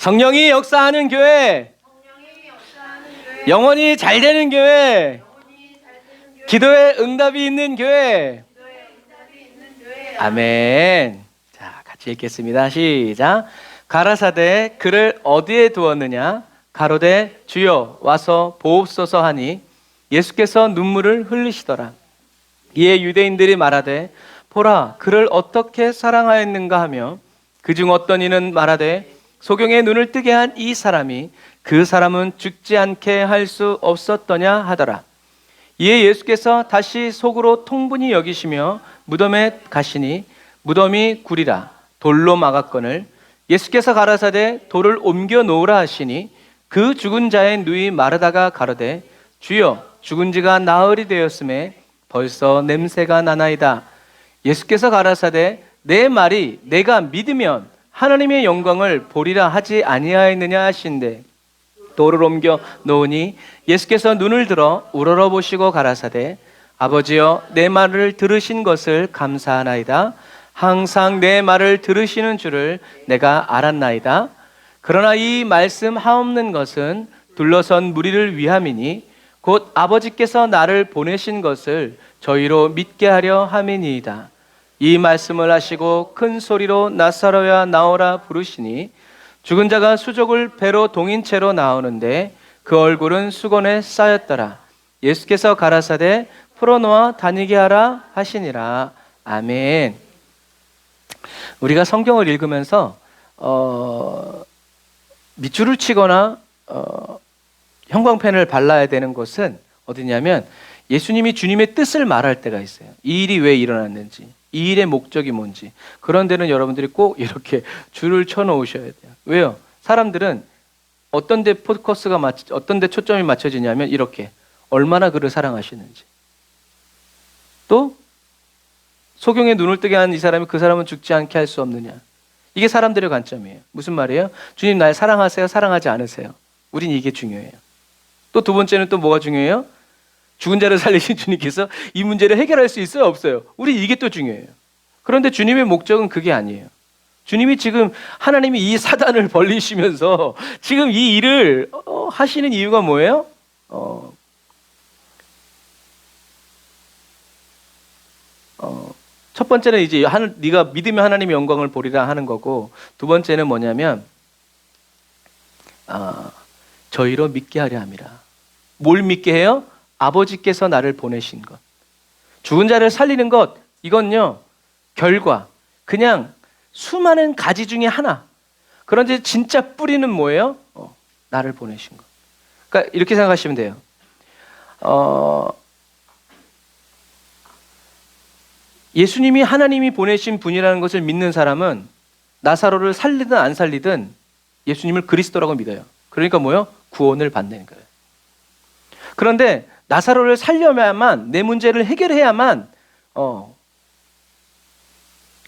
성령이 역사하는 교회, 영혼이 잘 되는 교회, 기도에 응답이 있는 교회. 아멘. 자, 같이 읽겠습니다. 시작. 가라사대 그를 어디에 두었느냐? 가로되 주여 와서 보옵소서 하니 예수께서 눈물을 흘리시더라. 이에 유대인들이 말하되 보라 그를 어떻게 사랑하였는가 하며 그중 어떤 이는 말하되 소경의 눈을 뜨게 한 이 사람이 그 사람은 죽지 않게 할 수 없었더냐 하더라. 이에 예수께서 다시 속으로 통분히 여기시며 무덤에 가시니 무덤이 구리라 돌로 막았거늘 예수께서 가라사대 돌을 옮겨 놓으라 하시니 그 죽은 자의 누이 마르다가 가로되 주여 죽은 지가 나흘이 되었음에 벌써 냄새가 나나이다. 예수께서 가라사대 내 말이 내가 믿으면 하나님의 영광을 보리라 하지 아니하였느냐 하신대 돌을 옮겨 놓으니 예수께서 눈을 들어 우러러 보시고 가라사대 아버지여 내 말을 들으신 것을 감사하나이다. 항상 내 말을 들으시는 줄을 내가 알았나이다. 그러나 이 말씀 하옵는 것은 둘러선 무리를 위함이니 곧 아버지께서 나를 보내신 것을 저희로 믿게 하려 함이니이다. 이 말씀을 하시고 큰 소리로 나사로야 나오라 부르시니 죽은 자가 수족을 배로 동인 채로 나오는데 그 얼굴은 수건에 쌓였더라. 예수께서 가라사대 풀어놓아 다니게 하라 하시니라. 아멘. 우리가 성경을 읽으면서 밑줄을 치거나 형광펜을 발라야 되는 곳은 어디냐면 예수님이 주님의 뜻을 말할 때가 있어요. 이 일이 왜 일어났는지, 이 일의 목적이 뭔지. 그런 데는 여러분들이 꼭 이렇게 줄을 쳐놓으셔야 돼요. 왜요? 사람들은 어떤 데 포커스가 어떤 데 초점이 맞춰지냐면 이렇게 얼마나 그를 사랑하시는지. 또 소경의 눈을 뜨게 한 이 사람이 그 사람은 죽지 않게 할 수 없느냐. 이게 사람들의 관점이에요. 무슨 말이에요? 주님 날 사랑하세요? 사랑하지 않으세요? 우린 이게 중요해요. 또 두 번째는 또 뭐가 중요해요? 죽은 자를 살리신 주님께서 이 문제를 해결할 수 있어요? 없어요? 우리 이게 또 중요해요. 그런데 주님의 목적은 그게 아니에요. 주님이 지금 하나님이 이 사단을 벌리시면서 지금 이 일을 하시는 이유가 뭐예요? 첫 번째는 이제 네가 믿으면 하나님의 영광을 보리라 하는 거고, 두 번째는 뭐냐면 저희로 믿게 하려 함이라. 뭘 믿게 해요? 아버지께서 나를 보내신 것. 죽은 자를 살리는 것, 이건요 결과, 그냥 수많은 가지 중에 하나. 그런데 진짜 뿌리는 뭐예요? 나를 보내신 것. 그러니까 이렇게 생각하시면 돼요. 예수님이 하나님이 보내신 분이라는 것을 믿는 사람은 나사로를 살리든 안 살리든 예수님을 그리스도라고 믿어요. 그러니까 뭐예요? 구원을 받는 거예요. 그런데 나사로를 살려야만, 내 문제를 해결해야만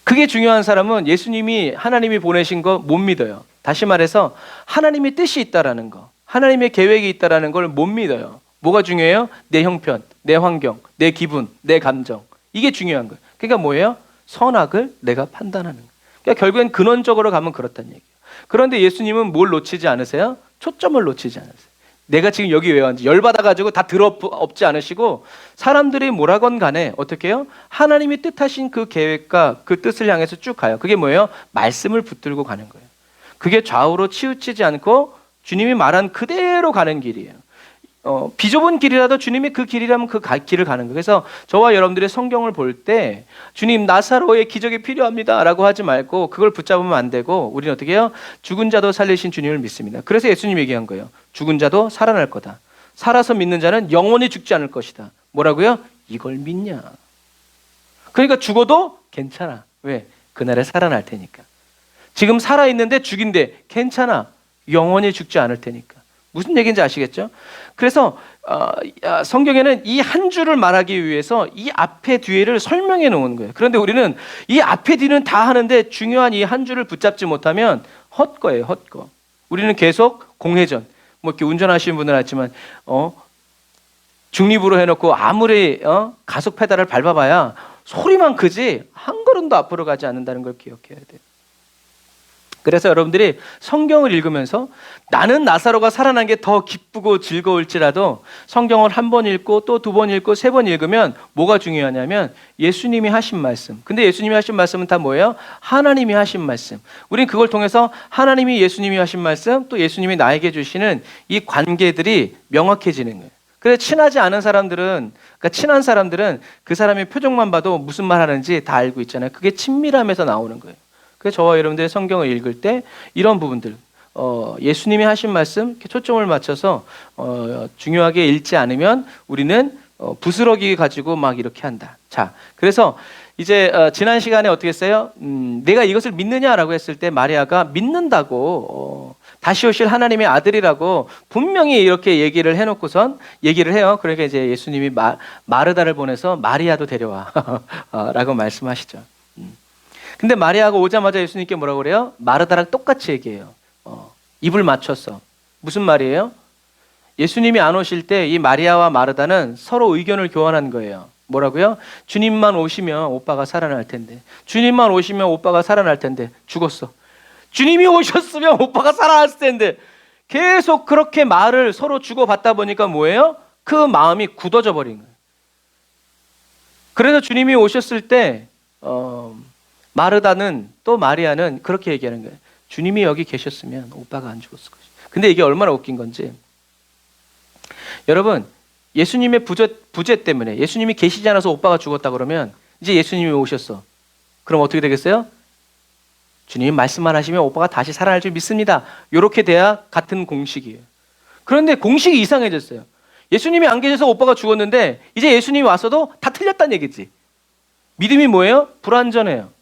그게 중요한 사람은 예수님이 하나님이 보내신 거 못 믿어요. 다시 말해서 하나님의 뜻이 있다라는 거, 하나님의 계획이 있다라는 걸 못 믿어요. 뭐가 중요해요? 내 형편, 내 환경, 내 기분, 내 감정. 이게 중요한 거예요. 그러니까 뭐예요? 선악을 내가 판단하는 거예요. 그러니까 결국엔 근원적으로 가면 그렇다는 얘기예요. 그런데 예수님은 뭘 놓치지 않으세요? 초점을 놓치지 않으세요. 내가 지금 여기 왜 왔는지 열받아가지고 다 들어엎지 않으시고, 사람들이 뭐라건 간에 어떻게 해요? 하나님이 뜻하신 그 계획과 그 뜻을 향해서 쭉 가요. 그게 뭐예요? 말씀을 붙들고 가는 거예요. 그게 좌우로 치우치지 않고 주님이 말한 그대로 가는 길이에요. 비좁은 길이라도 주님이 그 길이라면 그 길을 가는 거예요. 그래서 저와 여러분들의 성경을 볼 때 주님 나사로의 기적이 필요합니다 라고 하지 말고 그걸 붙잡으면 안 되고, 우리는 어떻게 해요? 죽은 자도 살리신 주님을 믿습니다. 그래서 예수님이 얘기한 거예요. 죽은 자도 살아날 거다. 살아서 믿는 자는 영원히 죽지 않을 것이다. 뭐라고요? 이걸 믿냐. 그러니까 죽어도 괜찮아. 왜? 그날에 살아날 테니까. 지금 살아있는데 죽인데 괜찮아. 영원히 죽지 않을 테니까. 무슨 얘기인지 아시겠죠? 그래서 성경에는 이 한 줄을 말하기 위해서 이 앞에 뒤에를 설명해 놓은 거예요. 그런데 우리는 이 앞에 뒤는 다 하는데 중요한 이 한 줄을 붙잡지 못하면 헛거예요. 헛거. 우리는 계속 공회전. 뭐 이렇게 운전하시는 분은 알지만 중립으로 해놓고 아무리 가속 페달을 밟아봐야 소리만 크지 한 걸음도 앞으로 가지 않는다는 걸 기억해야 돼요. 그래서 여러분들이 성경을 읽으면서 나는 나사로가 살아난 게 더 기쁘고 즐거울지라도 성경을 한 번 읽고 또 두 번 읽고 세 번 읽으면 뭐가 중요하냐면 예수님이 하신 말씀. 근데 예수님이 하신 말씀은 다 뭐예요? 하나님이 하신 말씀. 우린 그걸 통해서 하나님이 예수님이 하신 말씀, 또 예수님이 나에게 주시는 이 관계들이 명확해지는 거예요. 그래서 친하지 않은 사람들은, 그러니까 친한 사람들은 그 사람의 표정만 봐도 무슨 말 하는지 다 알고 있잖아요. 그게 친밀함에서 나오는 거예요. 그래서 저와 여러분들의 성경을 읽을 때 이런 부분들, 예수님이 하신 말씀 이렇게 초점을 맞춰서 중요하게 읽지 않으면 우리는 부스러기 가지고 막 이렇게 한다. 자, 그래서 이제 지난 시간에 어떻게 했어요? 내가 이것을 믿느냐라고 했을 때 마리아가 믿는다고 다시 오실 하나님의 아들이라고 분명히 이렇게 얘기를 해놓고선 얘기를 해요. 그러니까 이제 예수님이 마르다를 보내서 마리아도 데려와 라고 말씀하시죠. 근데 마리아가 오자마자 예수님께 뭐라고 그래요? 마르다랑 똑같이 얘기해요. 입을 맞췄어. 무슨 말이에요? 예수님이 안 오실 때 이 마리아와 마르다는 서로 의견을 교환한 거예요. 뭐라고요? 주님만 오시면 오빠가 살아날 텐데. 주님만 오시면 오빠가 살아날 텐데. 죽었어. 주님이 오셨으면 오빠가 살아났을 텐데. 계속 그렇게 말을 서로 주고받다 보니까 뭐예요? 그 마음이 굳어져 버린 거예요. 그래서 주님이 오셨을 때 마르다는 또 마리아는 그렇게 얘기하는 거예요. 주님이 여기 계셨으면 오빠가 안 죽었을 것이다. 근데 이게 얼마나 웃긴 건지, 여러분, 예수님의 부재 때문에 예수님이 계시지 않아서 오빠가 죽었다 그러면 이제 예수님이 오셨어. 그럼 어떻게 되겠어요? 주님이 말씀만 하시면 오빠가 다시 살아날 줄 믿습니다. 이렇게 돼야 같은 공식이에요. 그런데 공식이 이상해졌어요. 예수님이 안 계셔서 오빠가 죽었는데 이제 예수님이 왔어도 다 틀렸다는 얘기지. 믿음이 뭐예요? 불완전해요.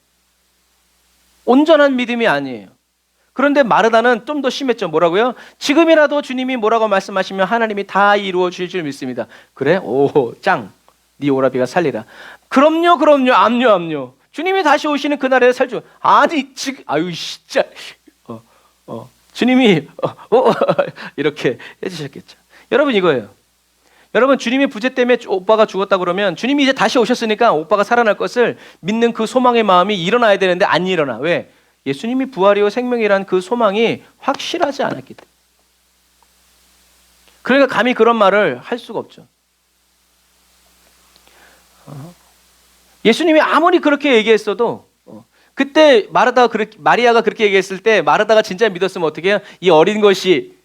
온전한 믿음이 아니에요. 그런데 마르다는 좀 더 심했죠. 뭐라고요? 지금이라도 주님이 뭐라고 말씀하시면 하나님이 다 이루어 주실 줄 믿습니다. 그래? 오, 짱. 네 오라비가 살리라. 그럼요. 압류. 주님이 다시 오시는 그날에 살죠. 아니, 지금, 아유, 진짜. 주님이, 이렇게 해주셨겠죠. 여러분, 이거예요. 여러분, 주님의 부재 때문에 오빠가 죽었다 그러면 주님이 이제 다시 오셨으니까 오빠가 살아날 것을 믿는 그 소망의 마음이 일어나야 되는데 안 일어나. 왜? 예수님이 부활이요 생명이란 그 소망이 확실하지 않았기 때문에. 그러니까 감히 그런 말을 할 수가 없죠. 예수님이 아무리 그렇게 얘기했어도 그때 마리아가 그렇게 얘기했을 때 마르다가 진짜 믿었으면 어떻게 해요? 이 어린 것이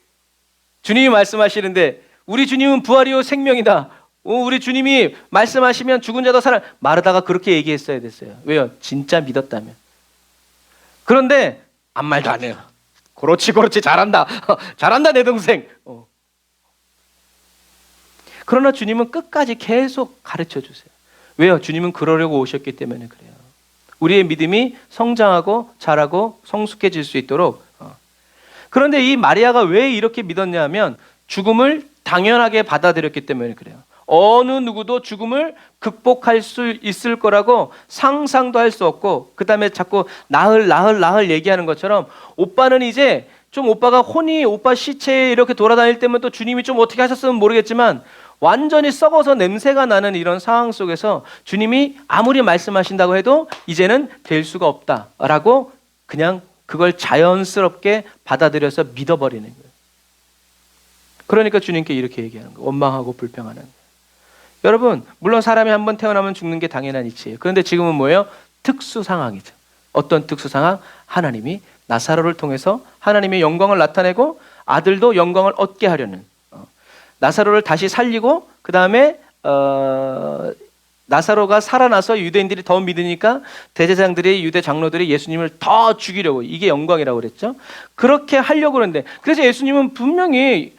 주님이 말씀하시는데 우리 주님은 부활이요 생명이다. 우리 주님이 말씀하시면 죽은 자도 살아. 마르다가 그렇게 얘기했어야 됐어요. 왜요? 진짜 믿었다면. 그런데 아무 말도 안 해요. 그렇지 잘한다. 잘한다 내 동생. 그러나 주님은 끝까지 계속 가르쳐 주세요. 왜요? 주님은 그러려고 오셨기 때문에 그래요. 우리의 믿음이 성장하고 자라고 성숙해질 수 있도록. 그런데 이 마리아가 왜 이렇게 믿었냐 하면 죽음을 당연하게 받아들였기 때문에 그래요. 어느 누구도 죽음을 극복할 수 있을 거라고 상상도 할 수 없고, 그 다음에 자꾸 나흘 얘기하는 것처럼 오빠는 이제 좀 오빠가 혼이 오빠 시체에 이렇게 돌아다닐 때면 또 주님이 좀 어떻게 하셨으면 모르겠지만 완전히 썩어서 냄새가 나는 이런 상황 속에서 주님이 아무리 말씀하신다고 해도 이제는 될 수가 없다라고 그냥 그걸 자연스럽게 받아들여서 믿어버리는 거예요. 그러니까 주님께 이렇게 얘기하는 거예요. 원망하고 불평하는 거예요. 여러분, 물론 사람이 한번 태어나면 죽는 게 당연한 이치예요. 그런데 지금은 뭐예요? 특수 상황이죠. 어떤 특수 상황? 하나님이 나사로를 통해서 하나님의 영광을 나타내고 아들도 영광을 얻게 하려는, 나사로를 다시 살리고 그 다음에 나사로가 살아나서 유대인들이 더 믿으니까 대제사장들이, 유대 장로들이 예수님을 더 죽이려고, 이게 영광이라고 그랬죠. 그렇게 하려고 그러는데, 그래서 예수님은 분명히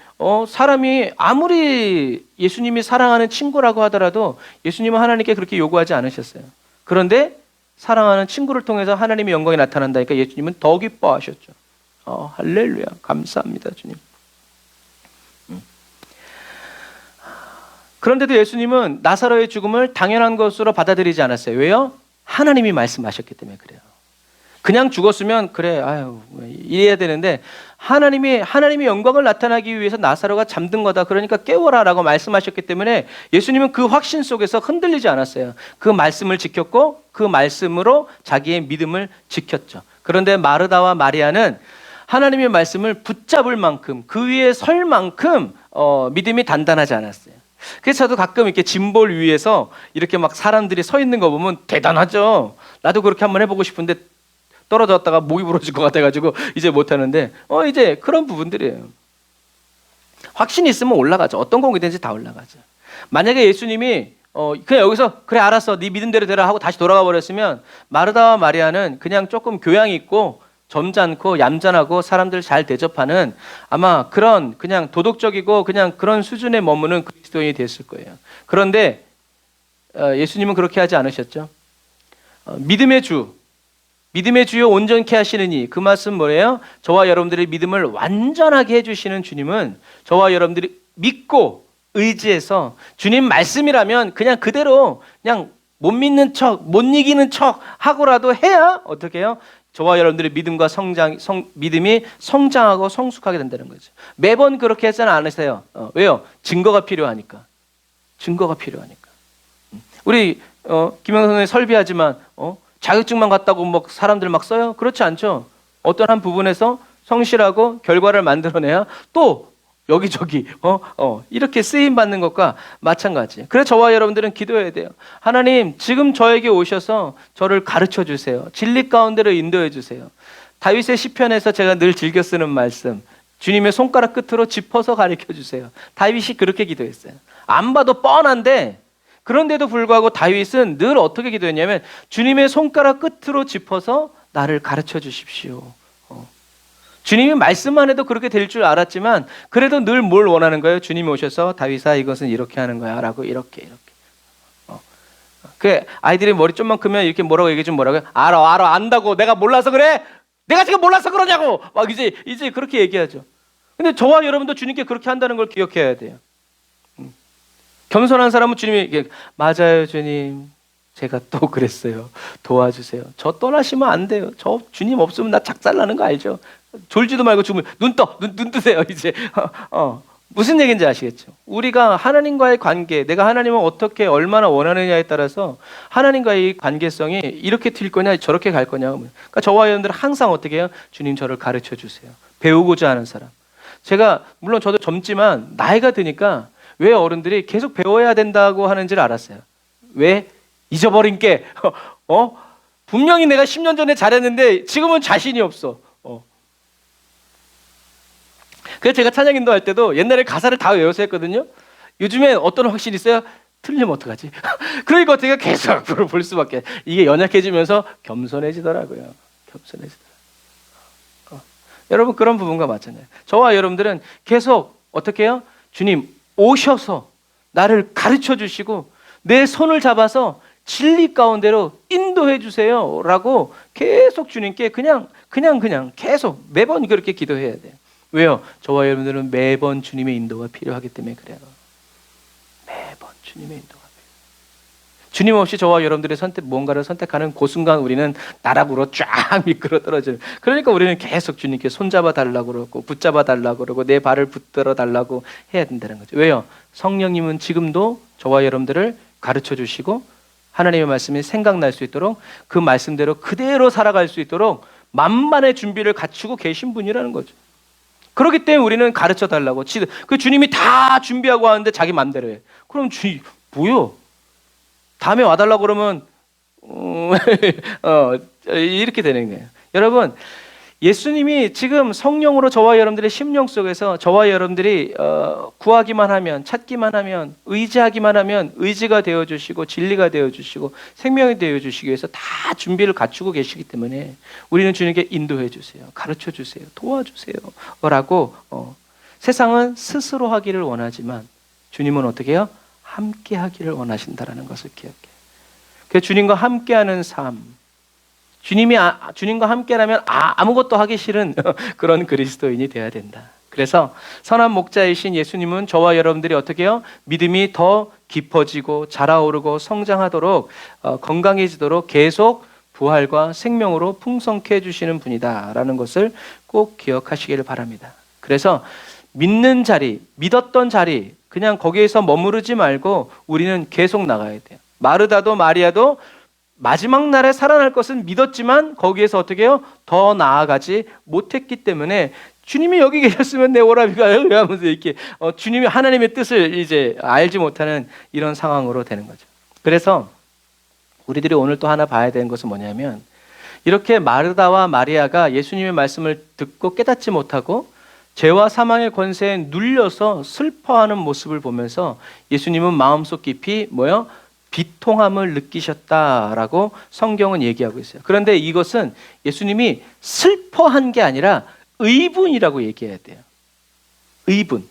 사람이 아무리 예수님이 사랑하는 친구라고 하더라도 예수님은 하나님께 그렇게 요구하지 않으셨어요. 그런데 사랑하는 친구를 통해서 하나님의 영광이 나타난다니까 예수님은 더 기뻐하셨죠. 할렐루야, 감사합니다 주님. 그런데도 예수님은 나사로의 죽음을 당연한 것으로 받아들이지 않았어요. 왜요? 하나님이 말씀하셨기 때문에 그래요. 그냥 죽었으면 그래, 아유, 이래야 되는데 하나님의 영광을 나타나기 위해서 나사로가 잠든 거다. 그러니까 깨워라라고 말씀하셨기 때문에 예수님은 그 확신 속에서 흔들리지 않았어요. 그 말씀을 지켰고 그 말씀으로 자기의 믿음을 지켰죠. 그런데 마르다와 마리아는 하나님의 말씀을 붙잡을 만큼, 그 위에 설 만큼 믿음이 단단하지 않았어요. 그래서 저도 가끔 이렇게 짐볼 위에서 이렇게 막 사람들이 서 있는 거 보면 대단하죠. 나도 그렇게 한번 해보고 싶은데 떨어졌다가 목이 부러질 것 같아가지고 이제 못하는데, 이제 그런 부분들이에요. 확신이 있으면 올라가죠. 어떤 공이든지 다 올라가죠. 만약에 예수님이 그냥 여기서 그래 알았어 네 믿음대로 되라 하고 다시 돌아가 버렸으면, 마르다와 마리아는 그냥 조금 교양 있고 점잖고 얌전하고 사람들 잘 대접하는, 아마 그런 그냥 도덕적이고 그냥 그런 수준에 머무는 그리스도인이 됐을 거예요. 그런데 예수님은 그렇게 하지 않으셨죠. 믿음의 주요 온전케 하시느니, 그 말씀 뭐예요? 저와 여러분들의 믿음을 완전하게 해주시는 주님은 저와 여러분들이 믿고 의지해서 주님 말씀이라면 그냥 그대로 그냥 못 믿는 척, 못 이기는 척 하고라도 해야 어떻게 해요? 저와 여러분들의 믿음과 믿음이 성장하고 성숙하게 된다는 거죠. 매번 그렇게 하지는 않으세요. 왜요? 증거가 필요하니까. 우리 김영선 선생님 설비하지만 자격증만 갖다고 뭐 사람들 막 써요? 그렇지 않죠. 어떤 한 부분에서 성실하고 결과를 만들어내야 또 여기저기 이렇게 쓰임 받는 것과 마찬가지. 그래서 저와 여러분들은 기도해야 돼요. 하나님, 지금 저에게 오셔서 저를 가르쳐 주세요. 진리 가운데로 인도해 주세요. 다윗의 시편에서 제가 늘 즐겨 쓰는 말씀, 주님의 손가락 끝으로 짚어서 가르쳐 주세요. 다윗이 그렇게 기도했어요. 안 봐도 뻔한데, 그런데도 불구하고 다윗은 늘 어떻게 기도했냐면, 주님의 손가락 끝으로 짚어서 나를 가르쳐 주십시오. 주님이 말씀만 해도 그렇게 될 줄 알았지만 그래도 늘 뭘 원하는 거예요? 주님이 오셔서 다윗아 이것은 이렇게 하는 거야 라고 이렇게. 그 아이들이 머리 좀만 크면 이렇게 뭐라고 얘기해 주면 뭐라고요? 알아 안다고. 내가 몰라서 그래? 내가 지금 몰라서 그러냐고 막 이제 그렇게 얘기하죠. 근데 저와 여러분도 주님께 그렇게 한다는 걸 기억해야 돼요. 겸손한 사람은 주님이 맞아요 주님, 제가 또 그랬어요. 도와주세요. 저 떠나시면 안 돼요. 저 주님 없으면 나 작살나는 거 알죠? 졸지도 말고 죽으면 눈 뜨세요. 이제 무슨 얘기인지 아시겠죠? 우리가 하나님과의 관계, 내가 하나님을 어떻게 얼마나 원하느냐에 따라서 하나님과의 관계성이 이렇게 튈 거냐 저렇게 갈 거냐. 그러니까 저와 여러분들은 항상 어떻게 해요? 주님 저를 가르쳐 주세요. 배우고자 하는 사람. 제가 물론 저도 젊지만 나이가 드니까 왜 어른들이 계속 배워야 된다고 하는지를 알았어요. 왜? 잊어버린 게 분명히 내가 10년 전에 잘했는데 지금은 자신이 없어. 그래서 제가 찬양 인도할 때도 옛날에 가사를 다 외워서 했거든요. 요즘에 어떤 확신이 있어요? 틀리면 어떡하지? 그러니까 제가 계속 앞으로 볼 수밖에. 이게 연약해지면서 겸손해지더라고요. 여러분 그런 부분과 마찬가지예요. 저와 여러분들은 계속 어떻게 해요? 주님 오셔서 나를 가르쳐 주시고 내 손을 잡아서 진리 가운데로 인도해 주세요 라고 계속 주님께 그냥 계속 매번 그렇게 기도해야 돼요. 왜요? 저와 여러분들은 매번 주님의 인도가 필요하기 때문에 그래요. 매번 주님의 인도가 필요해요. 주님 없이 저와 여러분들의 뭔가를 선택하는 그 순간 우리는 나락으로 쫙 미끄러 떨어져요. 그러니까 우리는 계속 주님께 손잡아 달라고 그러고 붙잡아 달라고 그러고 내 발을 붙들어 달라고 해야 된다는 거죠. 왜요? 성령님은 지금도 저와 여러분들을 가르쳐 주시고 하나님의 말씀이 생각날 수 있도록 그 말씀대로 그대로 살아갈 수 있도록 만반의 준비를 갖추고 계신 분이라는 거죠. 그렇기 때문에 우리는 가르쳐 달라고. 그 주님이 다 준비하고 하는데 자기 맘대로 해. 그럼 주님 뭐요? 다음에 와달라고 그러면 이렇게 되는 거예요. 여러분 예수님이 지금 성령으로 저와 여러분들의 심령 속에서 저와 여러분들이 구하기만 하면, 찾기만 하면, 의지하기만 하면 의지가 되어주시고 진리가 되어주시고 생명이 되어주시기 위해서 다 준비를 갖추고 계시기 때문에 우리는 주님께 인도해 주세요, 가르쳐 주세요, 도와주세요 라고 세상은 스스로 하기를 원하지만 주님은 어떻게 해요? 함께 하기를 원하신다는 것을 기억해요. 그래서 주님과 함께하는 삶, 주님과 함께라면 아무것도 하기 싫은 그런 그리스도인이 되어야 된다. 그래서 선한 목자이신 예수님은 저와 여러분들이 어떻게 해요? 믿음이 더 깊어지고 자라오르고 성장하도록 건강해지도록 계속 부활과 생명으로 풍성케 해주시는 분이다라는 것을 꼭 기억하시기를 바랍니다. 그래서 믿는 자리, 믿었던 자리 그냥 거기에서 머무르지 말고 우리는 계속 나가야 돼요. 마르다도 마리아도 마지막 날에 살아날 것은 믿었지만 거기에서 어떻게 해요? 더 나아가지 못했기 때문에 주님이 여기 계셨으면 내 오라비가 왜 하면서 이렇게 주님이 하나님의 뜻을 이제 알지 못하는 이런 상황으로 되는 거죠. 그래서 우리들이 오늘 또 하나 봐야 되는 것은 뭐냐면 이렇게 마르다와 마리아가 예수님의 말씀을 듣고 깨닫지 못하고 죄와 사망의 권세에 눌려서 슬퍼하는 모습을 보면서 예수님은 마음속 깊이 뭐요? 비통함을 느끼셨다라고 성경은 얘기하고 있어요. 그런데 이것은 예수님이 슬퍼한 게 아니라 의분이라고 얘기해야 돼요. 의분.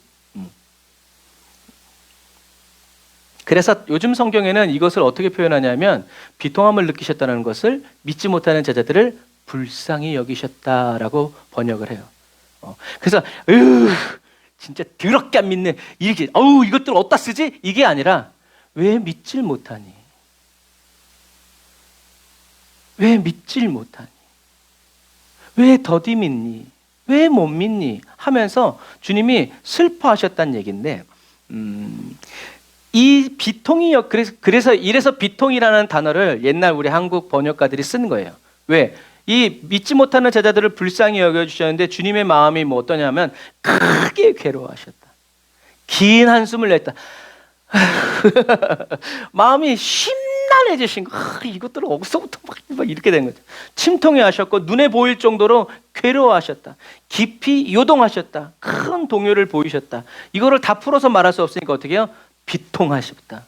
그래서 요즘 성경에는 이것을 어떻게 표현하냐면 비통함을 느끼셨다는 것을 믿지 못하는 제자들을 불쌍히 여기셨다라고 번역을 해요. 그래서 진짜 더럽게 안 믿네. 이렇게 이것들 어디다 쓰지? 이게 아니라 왜 믿질 못하니? 왜 믿질 못하니? 왜 더디 믿니? 왜 못 믿니? 하면서 주님이 슬퍼하셨다는 얘기인데 이 비통이 그래서 이래서 비통이라는 단어를 옛날 우리 한국 번역가들이 쓴 거예요. 왜? 이 믿지 못하는 제자들을 불쌍히 여겨주셨는데 주님의 마음이 뭐 어떠냐면 크게 괴로워하셨다. 긴 한숨을 냈다. 마음이 심란해지신 거. 이것들은 어디서부터 막 이렇게 된 거죠. 침통해 하셨고 눈에 보일 정도로 괴로워하셨다. 깊이 요동하셨다. 큰 동요를 보이셨다. 이거를 다 풀어서 말할 수 없으니까 어떻게 해요? 비통하셨다.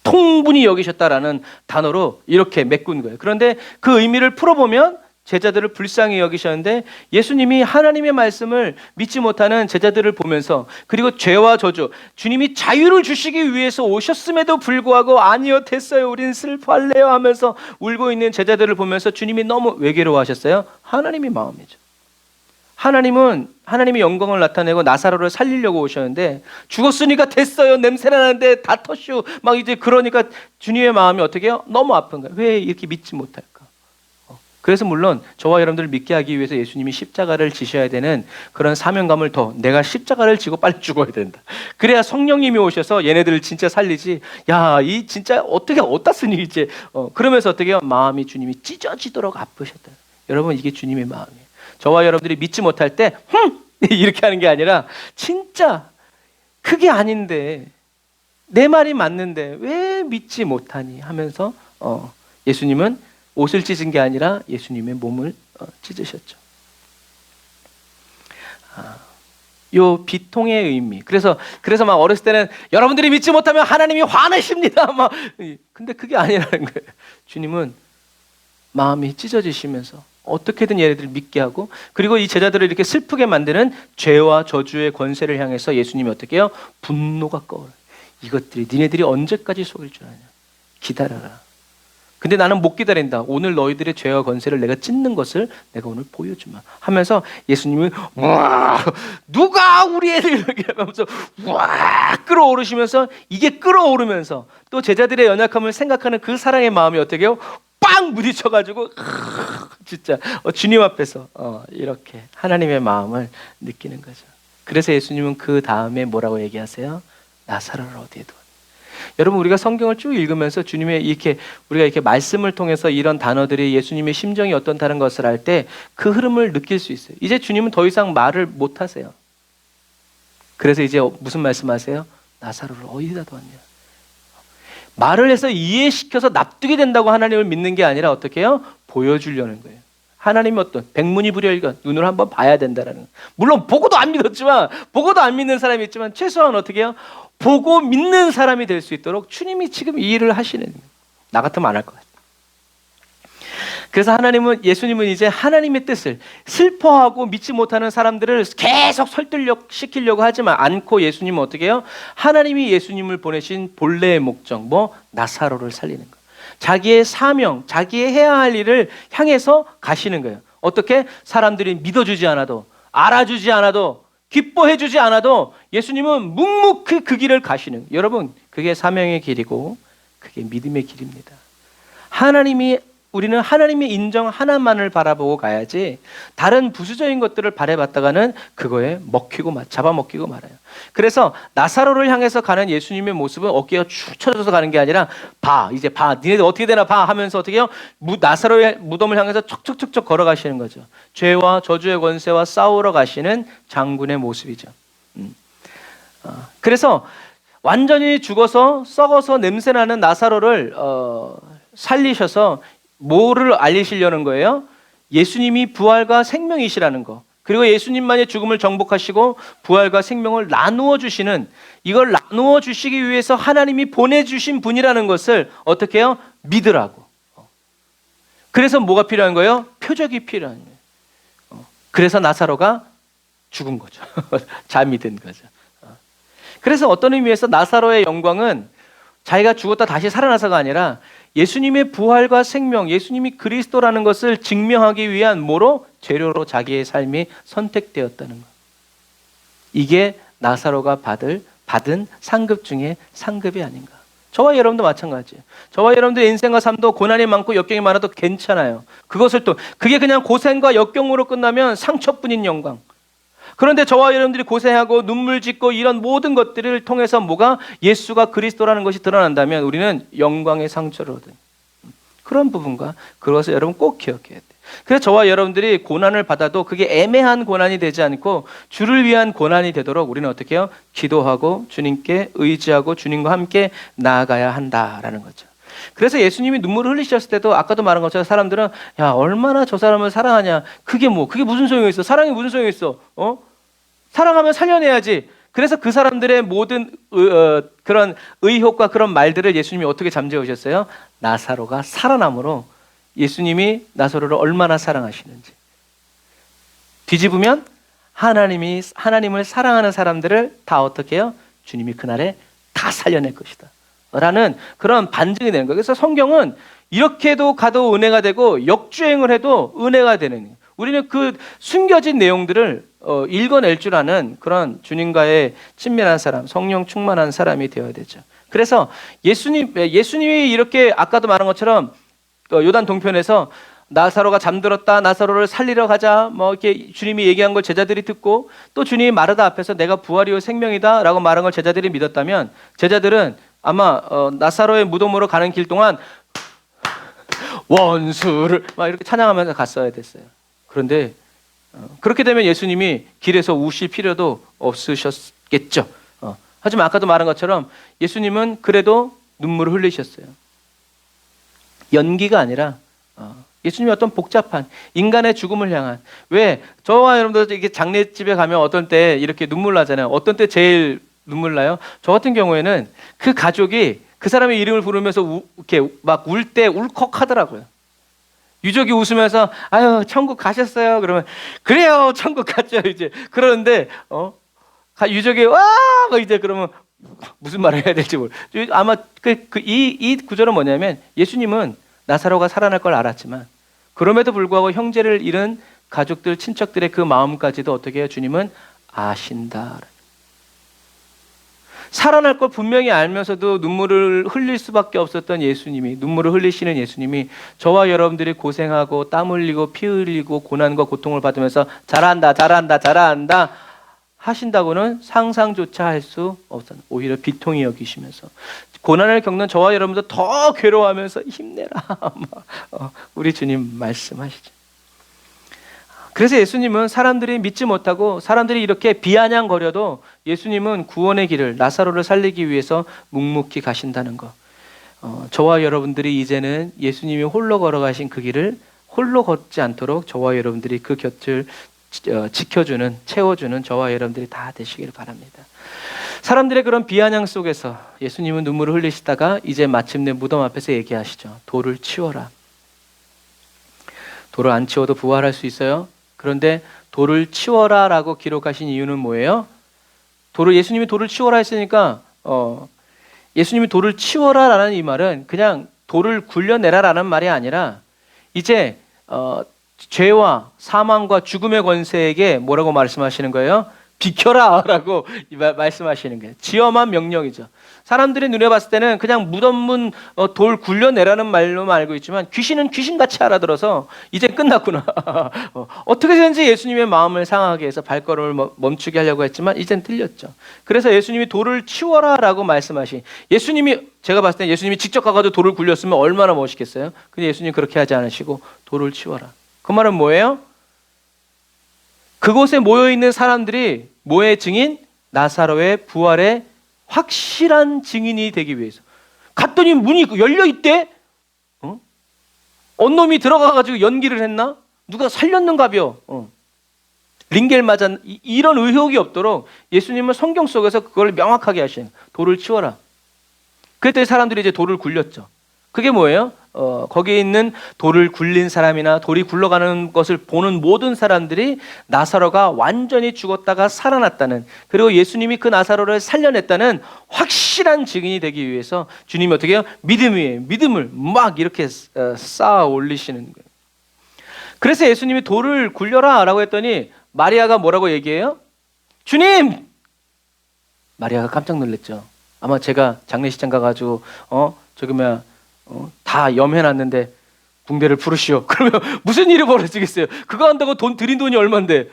통분히 여기셨다라는 단어로 이렇게 메꾼 거예요. 그런데 그 의미를 풀어보면 제자들을 불쌍히 여기셨는데 예수님이 하나님의 말씀을 믿지 못하는 제자들을 보면서 그리고 죄와 저주, 주님이 자유를 주시기 위해서 오셨음에도 불구하고 아니요 됐어요 우린 슬퍼할래요 하면서 울고 있는 제자들을 보면서 주님이 너무 왜 괴로워하셨어요? 하나님의 마음이죠. 하나님은 하나님의 영광을 나타내고 나사로를 살리려고 오셨는데 죽었으니까 됐어요. 냄새나 나는데 다 터슈. 막 이제 그러니까 주님의 마음이 어떻게 해요? 너무 아픈 거예요. 왜 이렇게 믿지 못할까? 그래서 물론 저와 여러분들을 믿게 하기 위해서 예수님이 십자가를 지셔야 되는 그런 사명감을 더 내가 십자가를 지고 빨리 죽어야 된다. 그래야 성령님이 오셔서 얘네들을 진짜 살리지. 야, 이 진짜 어떻게 어디다 쓰니 이제. 그러면서 어떻게 해요? 마음이 주님이 찢어지도록 아프셨다. 여러분 이게 주님의 마음이에요. 저와 여러분들이 믿지 못할 때 이렇게 하는 게 아니라 진짜 그게 아닌데 내 말이 맞는데 왜 믿지 못하니 하면서 예수님은 옷을 찢은 게 아니라 예수님의 몸을 찢으셨죠. 요 비통의 의미. 그래서 막 어렸을 때는 여러분들이 믿지 못하면 하나님이 화내십니다. 막 근데 그게 아니라는 거예요. 주님은 마음이 찢어지시면서 어떻게든 얘네들을 믿게 하고 그리고 이 제자들을 이렇게 슬프게 만드는 죄와 저주의 권세를 향해서 예수님이 어떻게 해요? 분노가 꺼오르. 이것들이 니네들이 언제까지 속일 줄 아냐. 기다려라. 근데 나는 못 기다린다. 오늘 너희들의 죄와 권세를 내가 찢는 것을 내가 오늘 보여주마 하면서 예수님이 와 누가 우리 애들 이렇게 하면서 와 끌어오르시면서 이게 끌어오르면서 또 제자들의 연약함을 생각하는 그 사랑의 마음이 어떻게 해요? 빵 부딪혀가지고 진짜 주님 앞에서 이렇게 하나님의 마음을 느끼는 거죠. 그래서 예수님은 그 다음에 뭐라고 얘기하세요? 나사로를 어디에 두었니? 여러분 우리가 성경을 쭉 읽으면서 주님의 우리가 이렇게 말씀을 통해서 이런 단어들이 예수님의 심정이 어떤다는 것을 알 때 그 흐름을 느낄 수 있어요. 이제 주님은 더 이상 말을 못 하세요. 그래서 이제 무슨 말씀하세요? 나사로를 어디다 두었냐? 말을 해서 이해시켜서 납득이 된다고 하나님을 믿는 게 아니라 어떻게 해요? 보여주려는 거예요. 하나님이 어떤 백문이불여일견 눈으로 한번 봐야 된다라는 거예요. 물론 보고도 안 믿었지만 보고도 안 믿는 사람이 있지만 최소한 어떻게 해요? 보고 믿는 사람이 될 수 있도록 주님이 지금 이 일을 하시는 거예요. 나 같으면 안 할 것 같아요. 그래서 예수님은 이제 하나님의 뜻을 슬퍼하고 믿지 못하는 사람들을 계속 설득시키려고 하지만 않고 예수님은 어떻게 해요? 하나님이 예수님을 보내신 본래의 목적, 나사로를 살리는 거. 자기의 사명, 자기의 해야 할 일을 향해서 가시는 거예요. 어떻게? 사람들이 믿어주지 않아도, 알아주지 않아도, 기뻐해주지 않아도 예수님은 묵묵히 그 길을 가시는 거예요. 여러분, 그게 사명의 길이고 그게 믿음의 길입니다. 하나님이 우리는 하나님의 인정 하나만을 바라보고 가야지 다른 부수적인 것들을 바라봤다가는 그거에 잡아먹히고 말아요. 그래서 나사로를 향해서 가는 예수님의 모습은 어깨가 축 처져서 가는 게 아니라 이제 니네들 어떻게 되나 봐 하면서 어떻게 해요? 나사로의 무덤을 향해서 척척척척 걸어가시는 거죠. 죄와 저주의 권세와 싸우러 가시는 장군의 모습이죠. 그래서 완전히 죽어서 썩어서 냄새나는 나사로를 살리셔서 뭐를 알리시려는 거예요? 예수님이 부활과 생명이시라는 거. 그리고 예수님만의 죽음을 정복하시고 부활과 생명을 나누어 주시는, 이걸 나누어 주시기 위해서 하나님이 보내주신 분이라는 것을 어떻게 해요? 믿으라고. 그래서 뭐가 필요한 거예요? 표적이 필요한 거예요. 그래서 나사로가 죽은 거죠. 잠이 든 거죠. 그래서 어떤 의미에서 나사로의 영광은 자기가 죽었다 다시 살아나서가 아니라 예수님의 부활과 생명, 예수님이 그리스도라는 것을 증명하기 위한 뭐로? 재료로 자기의 삶이 선택되었다는 것. 이게 나사로가 받은 상급 중에 상급이 아닌가. 저와 여러분도 마찬가지예요. 저와 여러분들의 인생과 삶도 고난이 많고 역경이 많아도 괜찮아요. 그게 그냥 고생과 역경으로 끝나면 상처뿐인 영광. 그런데 저와 여러분들이 고생하고 눈물 짓고 이런 모든 것들을 통해서 뭐가? 예수가 그리스도라는 것이 드러난다면 우리는 영광의 상처를 얻어요. 그런 부분과 그것을 여러분 꼭 기억해야 돼요. 그래서 저와 여러분들이 고난을 받아도 그게 애매한 고난이 되지 않고 주를 위한 고난이 되도록 우리는 어떻게 해요? 기도하고 주님께 의지하고 주님과 함께 나아가야 한다라는 거죠. 그래서 예수님이 눈물을 흘리셨을 때도 아까도 말한 것처럼 사람들은 야, 얼마나 저 사람을 사랑하냐. 그게 무슨 소용이 있어? 사랑이 무슨 소용이 있어? 사랑하면 살려내야지. 그래서 그 사람들의 모든 그런 의혹과 그런 말들을 예수님이 어떻게 잠재우셨어요? 나사로가 살아남으로 예수님이 나사로를 얼마나 사랑하시는지. 뒤집으면 하나님을 사랑하는 사람들을 다 어떻게 해요? 주님이 그날에 다 살려낼 것이다 라는 그런 반증이 되는 거예요. 그래서 성경은 이렇게도 가도 은혜가 되고 역주행을 해도 은혜가 되는 거예요. 우리는 그 숨겨진 내용들을 읽어낼 줄 아는 그런 주님과의 친밀한 사람, 성령 충만한 사람이 되어야 되죠. 그래서 예수님이 이렇게 아까도 말한 것처럼 요단 동편에서 나사로가 잠들었다, 나사로를 살리러 가자, 이렇게 주님이 얘기한 걸 제자들이 듣고 또 주님이 마르다 앞에서 내가 부활이요 생명이다라고 말한 걸 제자들이 믿었다면 제자들은 아마 나사로의 무덤으로 가는 길 동안 원수를 막 이렇게 찬양하면서 갔어야 됐어요. 그런데 그렇게 되면 예수님이 길에서 우실 필요도 없으셨겠죠. 하지만 아까도 말한 것처럼 예수님은 그래도 눈물을 흘리셨어요. 연기가 아니라 예수님이 어떤 복잡한 인간의 죽음을 향한, 왜 저와 여러분들 이게 장례집에 가면 어떤 때 이렇게 눈물 나잖아요. 어떤 때 제일 눈물 나요? 저 같은 경우에는 그 가족이 그 사람의 이름을 부르면서 이렇게 막 울 때 울컥하더라고요. 유족이 웃으면서 아유 천국 가셨어요. 그러면 그래요 천국 갔죠 이제. 그러는데 유족이 와 이제 그러면 무슨 말을 해야 될지 모르. 아마 이 구절은 뭐냐면 예수님은 나사로가 살아날 걸 알았지만 그럼에도 불구하고 형제를 잃은 가족들 친척들의 그 마음까지도 어떻게 해요? 주님은 아신다. 살아날 걸 분명히 알면서도 눈물을 흘릴 수밖에 없었던 예수님이, 눈물을 흘리시는 예수님이 저와 여러분들이 고생하고 땀 흘리고 피 흘리고 고난과 고통을 받으면서 잘한다 하신다고는 상상조차 할 수 없었던, 오히려 비통히 여기시면서 고난을 겪는 저와 여러분들 더 괴로워하면서 힘내라 우리 주님 말씀하시죠. 그래서 예수님은 사람들이 믿지 못하고 사람들이 이렇게 비아냥거려도 예수님은 구원의 길을, 나사로를 살리기 위해서 묵묵히 가신다는 것. 저와 여러분들이 이제는 예수님이 홀로 걸어가신 그 길을 홀로 걷지 않도록 저와 여러분들이 그 곁을 지켜주는, 채워주는 저와 여러분들이 다 되시길 바랍니다. 사람들의 그런 비아냥 속에서 예수님은 눈물을 흘리시다가 이제 마침내 무덤 앞에서 얘기하시죠. 돌을 치워라. 돌을 안 치워도 부활할 수 있어요. 그런데 돌을 치워라 라고 기록하신 이유는 뭐예요? 예수님이 돌을 치워라 했으니까 예수님이 돌을 치워라 라는 이 말은 그냥 돌을 굴려내라 라는 말이 아니라 이제 죄와 사망과 죽음의 권세에게 뭐라고 말씀하시는 거예요? 비켜라라고 말씀하시는 거예요. 지엄한 명령이죠. 사람들이 눈에 봤을 때는 그냥 무덤문 돌 굴려내라는 말로만 알고 있지만 귀신은 귀신같이 알아들어서 이제 끝났구나. 어떻게든지 예수님의 마음을 상하게 해서 발걸음을 멈추게 하려고 했지만 이젠 틀렸죠. 그래서 예수님이 돌을 치워라라고 말씀하신, 예수님이, 제가 봤을 때 예수님이 직접 가가지고 돌을 굴렸으면 얼마나 멋있겠어요. 근데 예수님 그렇게 하지 않으시고 돌을 치워라. 그 말은 뭐예요? 그곳에 모여있는 사람들이 뭐의 증인? 나사로의 부활의 확실한 증인이 되기 위해서. 갔더니 문이 열려있대? 언놈이 들어가가지고 연기를 했나? 누가 살렸는가벼? 링겔 맞았, 이런 의혹이 없도록 예수님은 성경 속에서 그걸 명확하게 하시는, 돌을 치워라. 그랬더니 사람들이 이제 돌을 굴렸죠. 그게 뭐예요? 거기에 있는 돌을 굴린 사람이나 돌이 굴러가는 것을 보는 모든 사람들이 나사로가 완전히 죽었다가 살아났다는, 그리고 예수님이 그 나사로를 살려냈다는 확실한 증인이 되기 위해서 주님이 어떻게 해요? 믿음 위에 믿음을 막 이렇게 쌓아 올리시는 거예요. 그래서 예수님이 돌을 굴려라 라고 했더니 마리아가 뭐라고 얘기해요? 주님! 마리아가 깜짝 놀랐죠. 아마 제가 장례식장 가가지고 저기 뭐야 다 염해놨는데 붕대를 풀으시오. 그러면 무슨 일이 벌어지겠어요? 그거 한다고 드린 돈이 얼만데?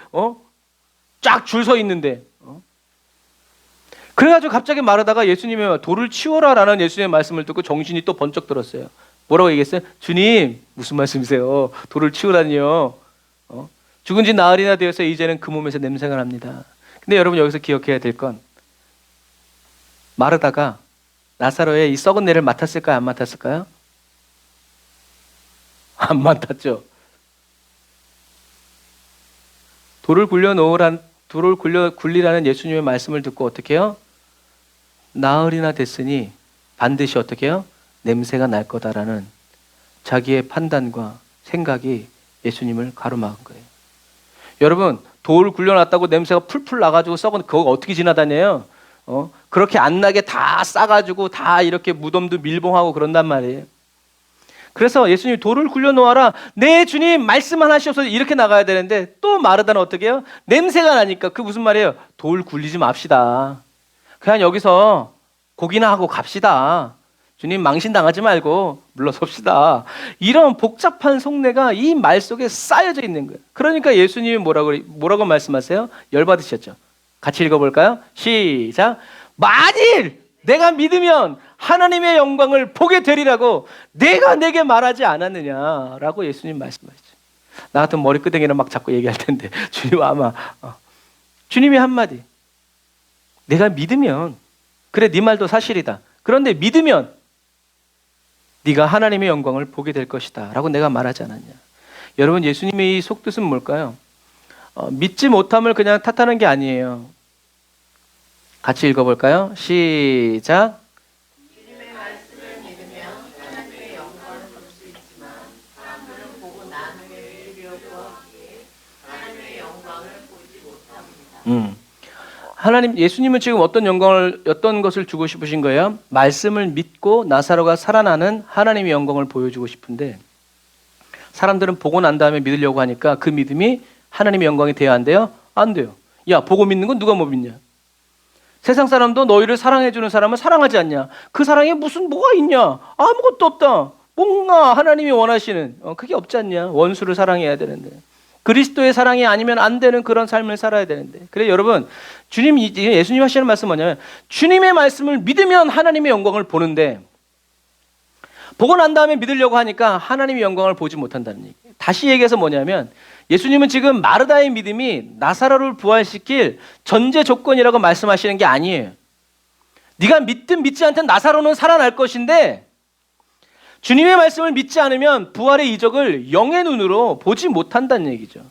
쫙 줄 서 있는데. 그래가지고 갑자기 말하다가 예수님의 돌을 치워라라는 예수님의 말씀을 듣고 정신이 또 번쩍 들었어요. 뭐라고 얘기했어요? 주님, 무슨 말씀이세요? 돌을 치우라니요. 죽은 지 나흘이나 되어서 이제는 그 몸에서 냄새가 납니다. 근데 여러분 여기서 기억해야 될 건, 마르다가 나사로의 이 썩은 내를 맡았을까요? 안 맡았을까요? 안 맡았죠. 돌을 굴리라는 예수님의 말씀을 듣고 어떻게 해요? 나흘이나 됐으니 반드시 어떻게 해요? 냄새가 날 거다라는 자기의 판단과 생각이 예수님을 가로막은 거예요. 여러분, 돌 굴려놨다고 냄새가 풀풀 나가지고 썩은 그거 어떻게 지나다녀요? 그렇게 안 나게 다 싸가지고 다 이렇게 무덤도 밀봉하고 그런단 말이에요. 그래서 예수님이 돌을 굴려놓아라. 네 주님 말씀만 하셔서 이렇게 나가야 되는데 또 마르다는 어떻게 해요? 냄새가 나니까. 그 무슨 말이에요? 돌 굴리지 맙시다. 그냥 여기서 고기나 하고 갑시다. 주님 망신당하지 말고 물러섭시다. 이런 복잡한 속내가 이 말 속에 쌓여져 있는 거예요. 그러니까 예수님이 뭐라고 말씀하세요? 열받으셨죠. 같이 읽어볼까요? 시작. 만일 내가 믿으면 하나님의 영광을 보게 되리라고 내가 내게 말하지 않았느냐라고 예수님 말씀하시죠. 나 같은 머리끄댕이를 막 자꾸 얘기할 텐데 주님 아마 주님이 한마디, 내가 믿으면 그래 네 말도 사실이다. 그런데 믿으면 네가 하나님의 영광을 보게 될 것이다 라고 내가 말하지 않았냐. 여러분, 예수님의 이 속뜻은 뭘까요? 믿지 못함을 그냥 탓하는 게 아니에요. 같이 읽어볼까요? 시작. 주님의 말씀을 믿으면 하나님의 영광을 볼 수 있지만 사람들은 보고 난 후에 믿으려고 하기에 하나님의 영광을 보지 못합니다. 하나님, 예수님은 지금 어떤 것을 주고 싶으신 거예요? 말씀을 믿고 나사로가 살아나는 하나님의 영광을 보여주고 싶은데, 사람들은 보고 난 다음에 믿으려고 하니까 그 믿음이 하나님의 영광이 돼야 안 돼요? 안 돼요. 야, 보고 믿는 건 누가 못 믿냐? 세상 사람도 너희를 사랑해주는 사람을 사랑하지 않냐? 그 사랑에 무슨 뭐가 있냐? 아무것도 없다. 뭔가 하나님이 원하시는 그게 없지 않냐? 원수를 사랑해야 되는데, 그리스도의 사랑이 아니면 안 되는 그런 삶을 살아야 되는데. 그래 여러분, 예수님 하시는 말씀은 뭐냐면, 주님의 말씀을 믿으면 하나님의 영광을 보는데, 보고 난 다음에 믿으려고 하니까 하나님의 영광을 보지 못한다는 얘기예요. 다시 얘기해서 뭐냐면, 예수님은 지금 마르다의 믿음이 나사로를 부활시킬 전제 조건이라고 말씀하시는 게 아니에요. 네가 믿든 믿지 않든 나사로는 살아날 것인데, 주님의 말씀을 믿지 않으면 부활의 이적을 영의 눈으로 보지 못한다는 얘기죠.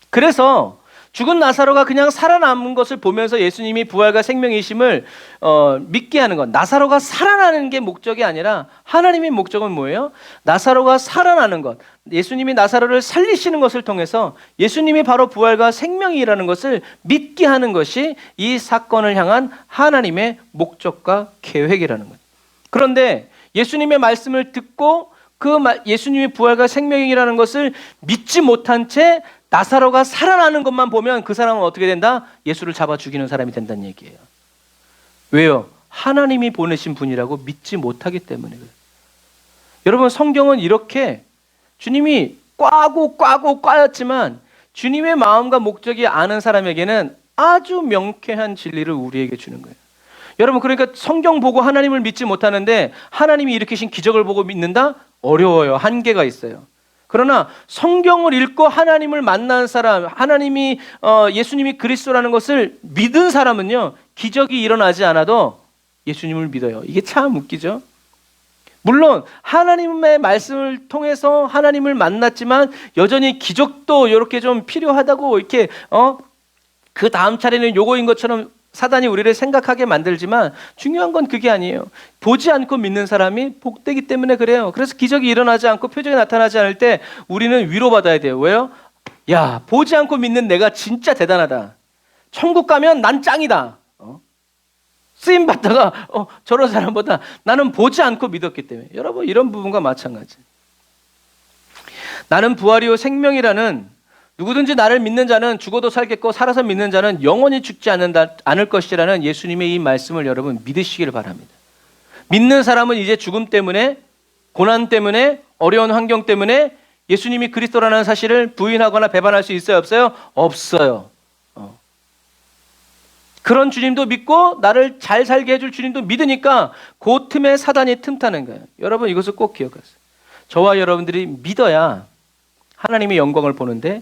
그래서 죽은 나사로가 그냥 살아남은 것을 보면서 예수님이 부활과 생명이심을 믿게 하는 것, 나사로가 살아나는 게 목적이 아니라 하나님의 목적은 뭐예요? 나사로가 살아나는 것, 예수님이 나사로를 살리시는 것을 통해서 예수님이 바로 부활과 생명이라는 것을 믿게 하는 것이 이 사건을 향한 하나님의 목적과 계획이라는 거죠. 그런데 예수님의 말씀을 듣고 그 예수님의 부활과 생명이라는 것을 믿지 못한 채 나사로가 살아나는 것만 보면 그 사람은 어떻게 된다? 예수를 잡아 죽이는 사람이 된다는 얘기예요. 왜요? 하나님이 보내신 분이라고 믿지 못하기 때문에 그래요. 여러분, 성경은 이렇게 주님이 꽈고 꽈였지만 주님의 마음과 목적이 아는 사람에게는 아주 명쾌한 진리를 우리에게 주는 거예요. 여러분, 그러니까 성경 보고 하나님을 믿지 못하는데 하나님이 일으키신 기적을 보고 믿는다? 어려워요. 한계가 있어요. 그러나 성경을 읽고 하나님을 만난 사람, 하나님이 예수님이 그리스도라는 것을 믿은 사람은요, 기적이 일어나지 않아도 예수님을 믿어요. 이게 참 웃기죠? 물론 하나님의 말씀을 통해서 하나님을 만났지만 여전히 기적도 이렇게 좀 필요하다고 이렇게 그 다음 차례는 요거인 것처럼 사단이 우리를 생각하게 만들지만 중요한 건 그게 아니에요. 보지 않고 믿는 사람이 복되기 때문에 그래요. 그래서 기적이 일어나지 않고 표적이 나타나지 않을 때 우리는 위로받아야 돼요. 왜요? 야, 보지 않고 믿는 내가 진짜 대단하다. 천국 가면 난 짱이다. 쓰임 받다가 저런 사람보다 나는 보지 않고 믿었기 때문에. 여러분, 이런 부분과 마찬가지. 나는 부활이요 생명이라는, 누구든지 나를 믿는 자는 죽어도 살겠고 살아서 믿는 자는 영원히 죽지 않을 것이라는 예수님의 이 말씀을 여러분 믿으시기를 바랍니다. 믿는 사람은 이제 죽음 때문에, 고난 때문에, 어려운 환경 때문에 예수님이 그리스도라는 사실을 부인하거나 배반할 수 있어요? 없어요? 없어요. 그런 주님도 믿고 나를 잘 살게 해줄 주님도 믿으니까 그 틈에 사단이 틈타는 거예요. 여러분, 이것을 꼭 기억하세요. 저와 여러분들이 믿어야 하나님의 영광을 보는데,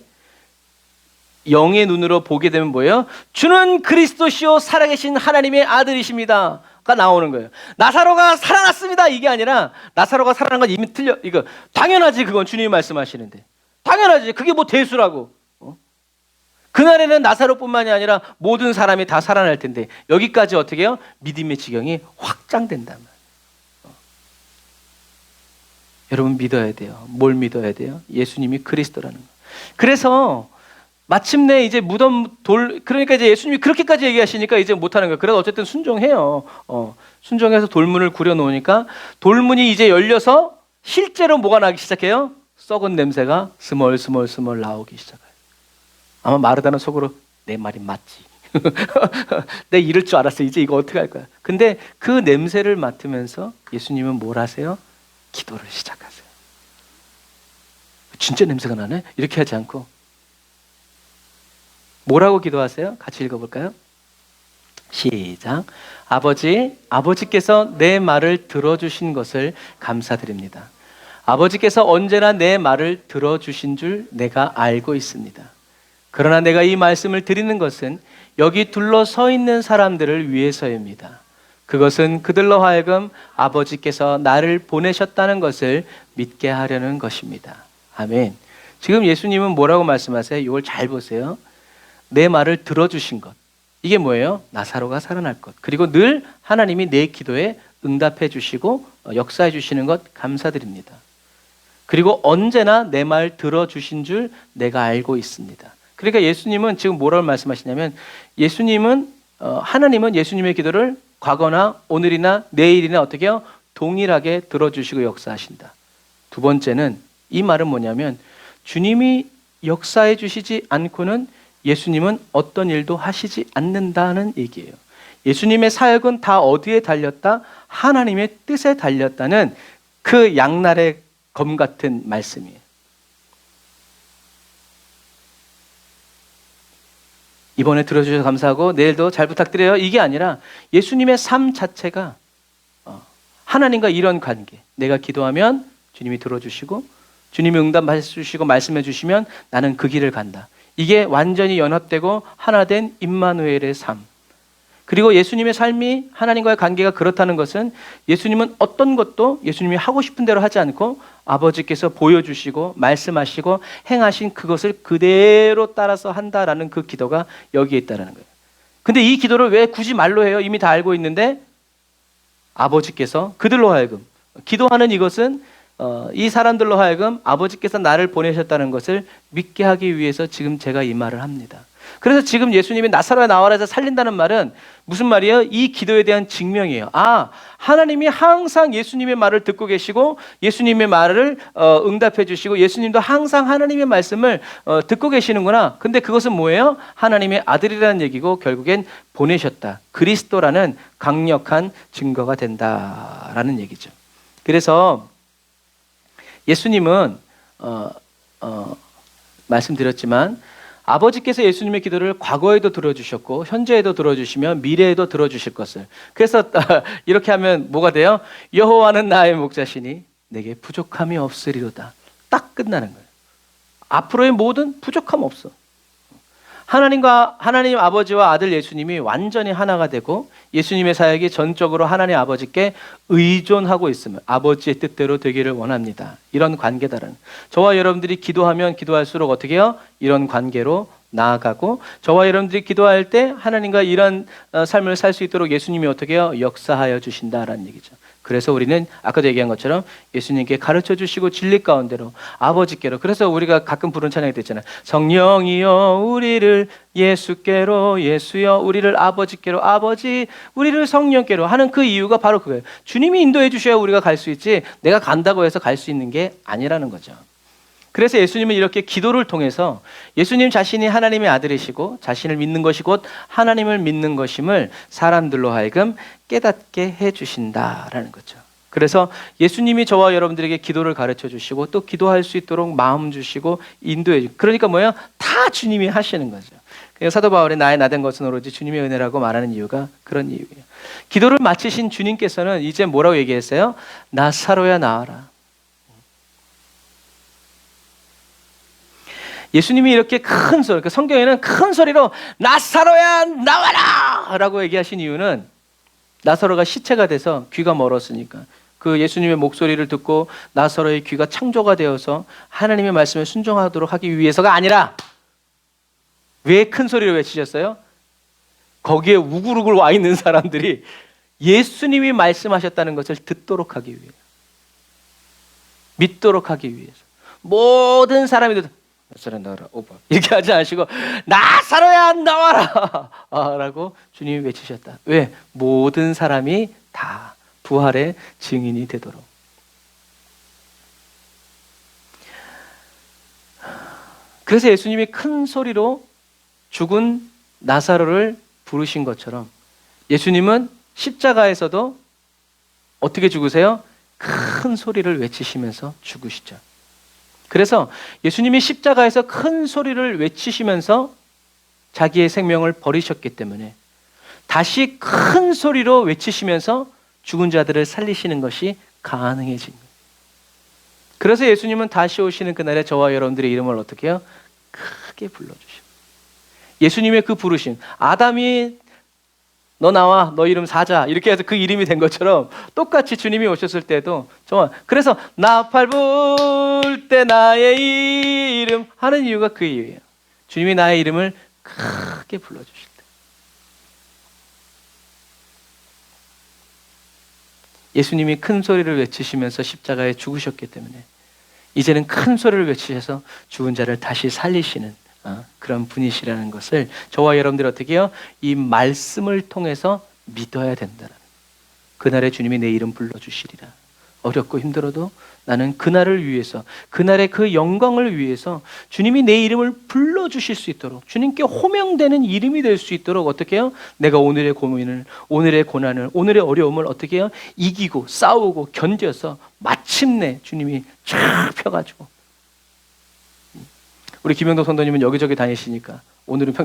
영의 눈으로 보게 되면 뭐예요? 주는 그리스도시요 살아계신 하나님의 아들이십니다가 나오는 거예요. 나사로가 살아났습니다 이게 아니라, 나사로가 살아난 건 이미 틀려. 이거 당연하지, 그건 주님이 말씀하시는데 당연하지, 그게 뭐 대수라고. 그날에는 나사로뿐만이 아니라 모든 사람이 다 살아날 텐데 여기까지 어떻게 해요? 믿음의 지경이 확장된단 말이에요. 여러분, 믿어야 돼요. 뭘 믿어야 돼요? 예수님이 그리스도라는 거. 그래서 마침내 이제 무덤 그러니까 이제 예수님이 그렇게까지 얘기하시니까 이제 못하는 거예요. 그래도 어쨌든 순종해요. 순종해서 돌문을 구려놓으니까 돌문이 이제 열려서 실제로 뭐가 나기 시작해요? 썩은 냄새가 스멀스멀 나오기 시작해요. 아마 마르다는 속으로 내 말이 맞지. 내 이럴 줄 알았어. 이제 이거 어떻게 할 거야. 근데 그 냄새를 맡으면서 예수님은 뭘 하세요? 기도를 시작하세요. 진짜 냄새가 나네? 이렇게 하지 않고 뭐라고 기도하세요? 같이 읽어볼까요? 시작. 아버지께서 내 말을 들어주신 것을 감사드립니다. 아버지께서 언제나 내 말을 들어주신 줄 내가 알고 있습니다. 그러나 내가 이 말씀을 드리는 것은 여기 둘러서 있는 사람들을 위해서입니다. 그것은 그들로 하여금 아버지께서 나를 보내셨다는 것을 믿게 하려는 것입니다. 아멘. 지금 예수님은 뭐라고 말씀하세요? 이걸 잘 보세요. 내 말을 들어주신 것. 이게 뭐예요? 나사로가 살아날 것. 그리고 늘 하나님이 내 기도에 응답해 주시고 역사해 주시는 것 감사드립니다. 그리고 언제나 내 말 들어주신 줄 내가 알고 있습니다. 그러니까 예수님은 지금 뭐라고 말씀하시냐면, 하나님은 예수님의 기도를 과거나 오늘이나 내일이나 어떻게 해요? 동일하게 들어주시고 역사하신다. 두 번째는 이 말은 뭐냐면, 주님이 역사해 주시지 않고는 예수님은 어떤 일도 하시지 않는다는 얘기예요. 예수님의 사역은 다 어디에 달렸다? 하나님의 뜻에 달렸다는 그 양날의 검 같은 말씀이에요. 이번에 들어주셔서 감사하고 내일도 잘 부탁드려요. 이게 아니라 예수님의 삶 자체가 하나님과 이런 관계. 내가 기도하면 주님이 들어주시고 주님이 응답해 주시고 말씀해 주시면 나는 그 길을 간다. 이게 완전히 연합되고 하나 된 임마누엘의 삶. 그리고 예수님의 삶이 하나님과의 관계가 그렇다는 것은 예수님은 어떤 것도 예수님이 하고 싶은 대로 하지 않고 아버지께서 보여주시고 말씀하시고 행하신 그것을 그대로 따라서 한다라는 그 기도가 여기에 있다는 거예요. 근데 이 기도를 왜 굳이 말로 해요? 이미 다 알고 있는데 아버지께서 그들로 하여금 기도하는 이것은 이 사람들로 하여금 아버지께서 나를 보내셨다는 것을 믿게 하기 위해서 지금 제가 이 말을 합니다. 그래서 지금 예수님이 나사로야 나와라 해서 살린다는 말은 무슨 말이에요? 이 기도에 대한 증명이에요. 아, 하나님이 항상 예수님의 말을 듣고 계시고 예수님의 말을 응답해 주시고 예수님도 항상 하나님의 말씀을 듣고 계시는구나. 근데 그것은 뭐예요? 하나님의 아들이라는 얘기고 결국엔 보내셨다. 그리스도라는 강력한 증거가 된다라는 얘기죠. 그래서 예수님은 말씀드렸지만 아버지께서 예수님의 기도를 과거에도 들어주셨고 현재에도 들어주시며 미래에도 들어주실 것을. 그래서 이렇게 하면 뭐가 돼요? 여호와는 나의 목자시니 내게 부족함이 없으리로다. 딱 끝나는 거예요. 앞으로의 모든 부족함 없어. 하나님 아버지와 아들 예수님이 완전히 하나가 되고 예수님의 사역이 전적으로 하나님 아버지께 의존하고 있으면 아버지의 뜻대로 되기를 원합니다. 이런 관계다라는. 저와 여러분들이 기도하면 기도할수록 어떻게 해요? 이런 관계로 나아가고 저와 여러분들이 기도할 때 하나님과 이런 삶을 살 수 있도록 예수님이 어떻게 해요? 역사하여 주신다라는 얘기죠. 그래서 우리는 아까도 얘기한 것처럼 예수님께 가르쳐 주시고 진리 가운데로 아버지께로. 그래서 우리가 가끔 부른 찬양이 있잖아요. 성령이여 우리를 예수께로, 예수여 우리를 아버지께로, 아버지 우리를 성령께로 하는 그 이유가 바로 그거예요. 주님이 인도해 주셔야 우리가 갈 수 있지 내가 간다고 해서 갈 수 있는 게 아니라는 거죠. 그래서 예수님은 이렇게 기도를 통해서 예수님 자신이 하나님의 아들이시고 자신을 믿는 것이 곧 하나님을 믿는 것임을 사람들로 하여금 깨닫게 해주신다라는 거죠. 그래서 예수님이 저와 여러분들에게 기도를 가르쳐 주시고 또 기도할 수 있도록 마음 주시고 인도해 주시고, 그러니까 뭐예요? 다 주님이 하시는 거죠. 사도 바울이 나의 나된 것은 오로지 주님의 은혜라고 말하는 이유가 그런 이유예요. 기도를 마치신 주님께서는 이제 뭐라고 얘기했어요? 나사로야 나와라. 예수님이 이렇게 큰 소리, 그러니까 성경에는 큰 소리로 나사로야 나와라 라고 얘기하신 이유는 나사로가 시체가 돼서 귀가 멀었으니까 그 예수님의 목소리를 듣고 나사로의 귀가 창조가 되어서 하나님의 말씀에 순종하도록 하기 위해서가 아니라 왜 큰 소리로 외치셨어요? 거기에 우글우글 와 있는 사람들이 예수님이 말씀하셨다는 것을 듣도록 하기 위해, 믿도록 하기 위해서 모든 사람이 나사로야 나와라 오빠 이렇게 하지 않으시고 나사로야 나와라 라고 주님이 외치셨다. 왜? 모든 사람이 다 부활의 증인이 되도록. 그래서 예수님이 큰 소리로 죽은 나사로를 부르신 것처럼 예수님은 십자가에서도 어떻게 죽으세요? 큰 소리를 외치시면서 죽으시죠. 그래서 예수님이 십자가에서 큰 소리를 외치시면서 자기의 생명을 버리셨기 때문에 다시 큰 소리로 외치시면서 죽은 자들을 살리시는 것이 가능해진 거예요. 그래서 예수님은 다시 오시는 그날에 저와 여러분들의 이름을 어떻게 해요? 크게 불러주십니다. 예수님의 그 부르심, 아담이 너 나와, 너 이름 사자 이렇게 해서 그 이름이 된 것처럼 똑같이 주님이 오셨을 때도 정말 그래서 나팔 불 때 나의 이름 하는 이유가 그 이유예요. 주님이 나의 이름을 크게 불러주실 때. 예수님이 큰 소리를 외치시면서 십자가에 죽으셨기 때문에 이제는 큰 소리를 외치셔서 죽은 자를 다시 살리시는 그런 분이시라는 것을 저와 여러분들이 어떻게 해요? 이 말씀을 통해서 믿어야 된다는. 그날에 주님이 내 이름 불러주시리라. 어렵고 힘들어도 나는 그날을 위해서, 그날의 그 영광을 위해서 주님이 내 이름을 불러주실 수 있도록, 주님께 호명되는 이름이 될 수 있도록 어떻게 해요? 내가 오늘의 고민을, 오늘의 고난을, 오늘의 어려움을 어떻게 해요? 이기고 싸우고 견뎌서 마침내 주님이 쫙 펴가지고. 우리 김영덕 선도님은 여기저기 다니시니까 오늘은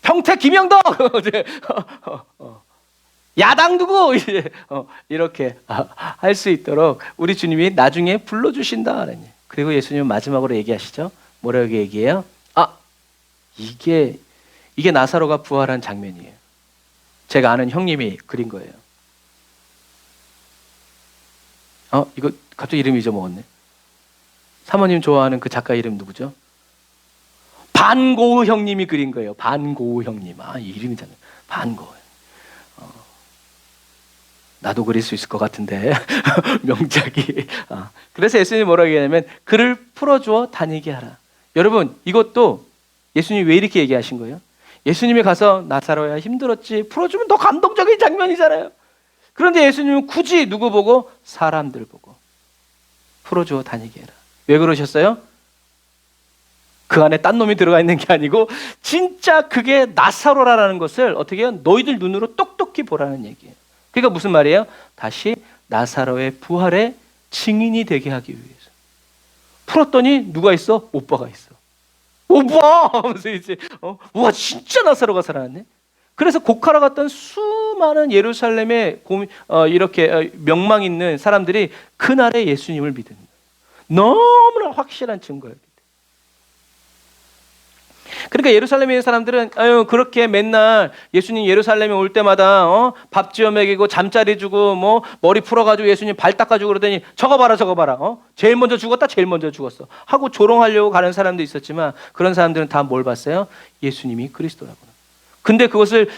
평택 김영덕 야당 누구 이렇게 할 수 있도록 우리 주님이 나중에 불러주신다. 그리고 예수님은 마지막으로 얘기하시죠. 뭐라고 얘기해요? 이게 나사로가 부활한 장면이에요. 제가 아는 형님이 그린 거예요. 이거 갑자기 이름 잊어먹었네. 사모님 좋아하는 그 작가 이름 누구죠? 반고우 형님이 그린 거예요. 반고우 형님. 이 이름이잖아요. 반고우. 나도 그릴 수 있을 것 같은데 명작이. 그래서 예수님이 뭐라고 얘기하냐면 그를 풀어주어 다니게 하라. 여러분 이것도 예수님이 왜 이렇게 얘기하신 거예요? 예수님이 가서 나사로야 힘들었지 풀어주면 더 감동적인 장면이잖아요. 그런데 예수님은 굳이 누구 보고? 사람들 보고 풀어주어 다니게 해라. 왜 그러셨어요? 그 안에 딴 놈이 들어가 있는 게 아니고 진짜 그게 나사로라는 것을 어떻게 해요? 너희들 눈으로 똑똑히 보라는 얘기예요. 그러니까 무슨 말이에요? 다시 나사로의 부활의 증인이 되게 하기 위해서. 풀었더니 누가 있어? 오빠가 있어. 오빠! 하면서 이제 와 진짜 나사로가 살아났네. 그래서 곡하러 갔던 수많은 예루살렘의 이렇게 명망 있는 사람들이 그날에 예수님을 믿은 너무나 확실한 증거예요. 그러니까 예루살렘에 있는 사람들은 그렇게 맨날 예수님 예루살렘에 올 때마다 밥 지어 먹이고 잠자리 주고 뭐 머리 풀어가지고 예수님 발 닦아주고 그러더니 저거 봐라 제일 먼저 죽었다 제일 먼저 죽었어 하고 조롱하려고 가는 사람도 있었지만 그런 사람들은 다 뭘 봤어요? 예수님이 그리스도라고. 근데 그것을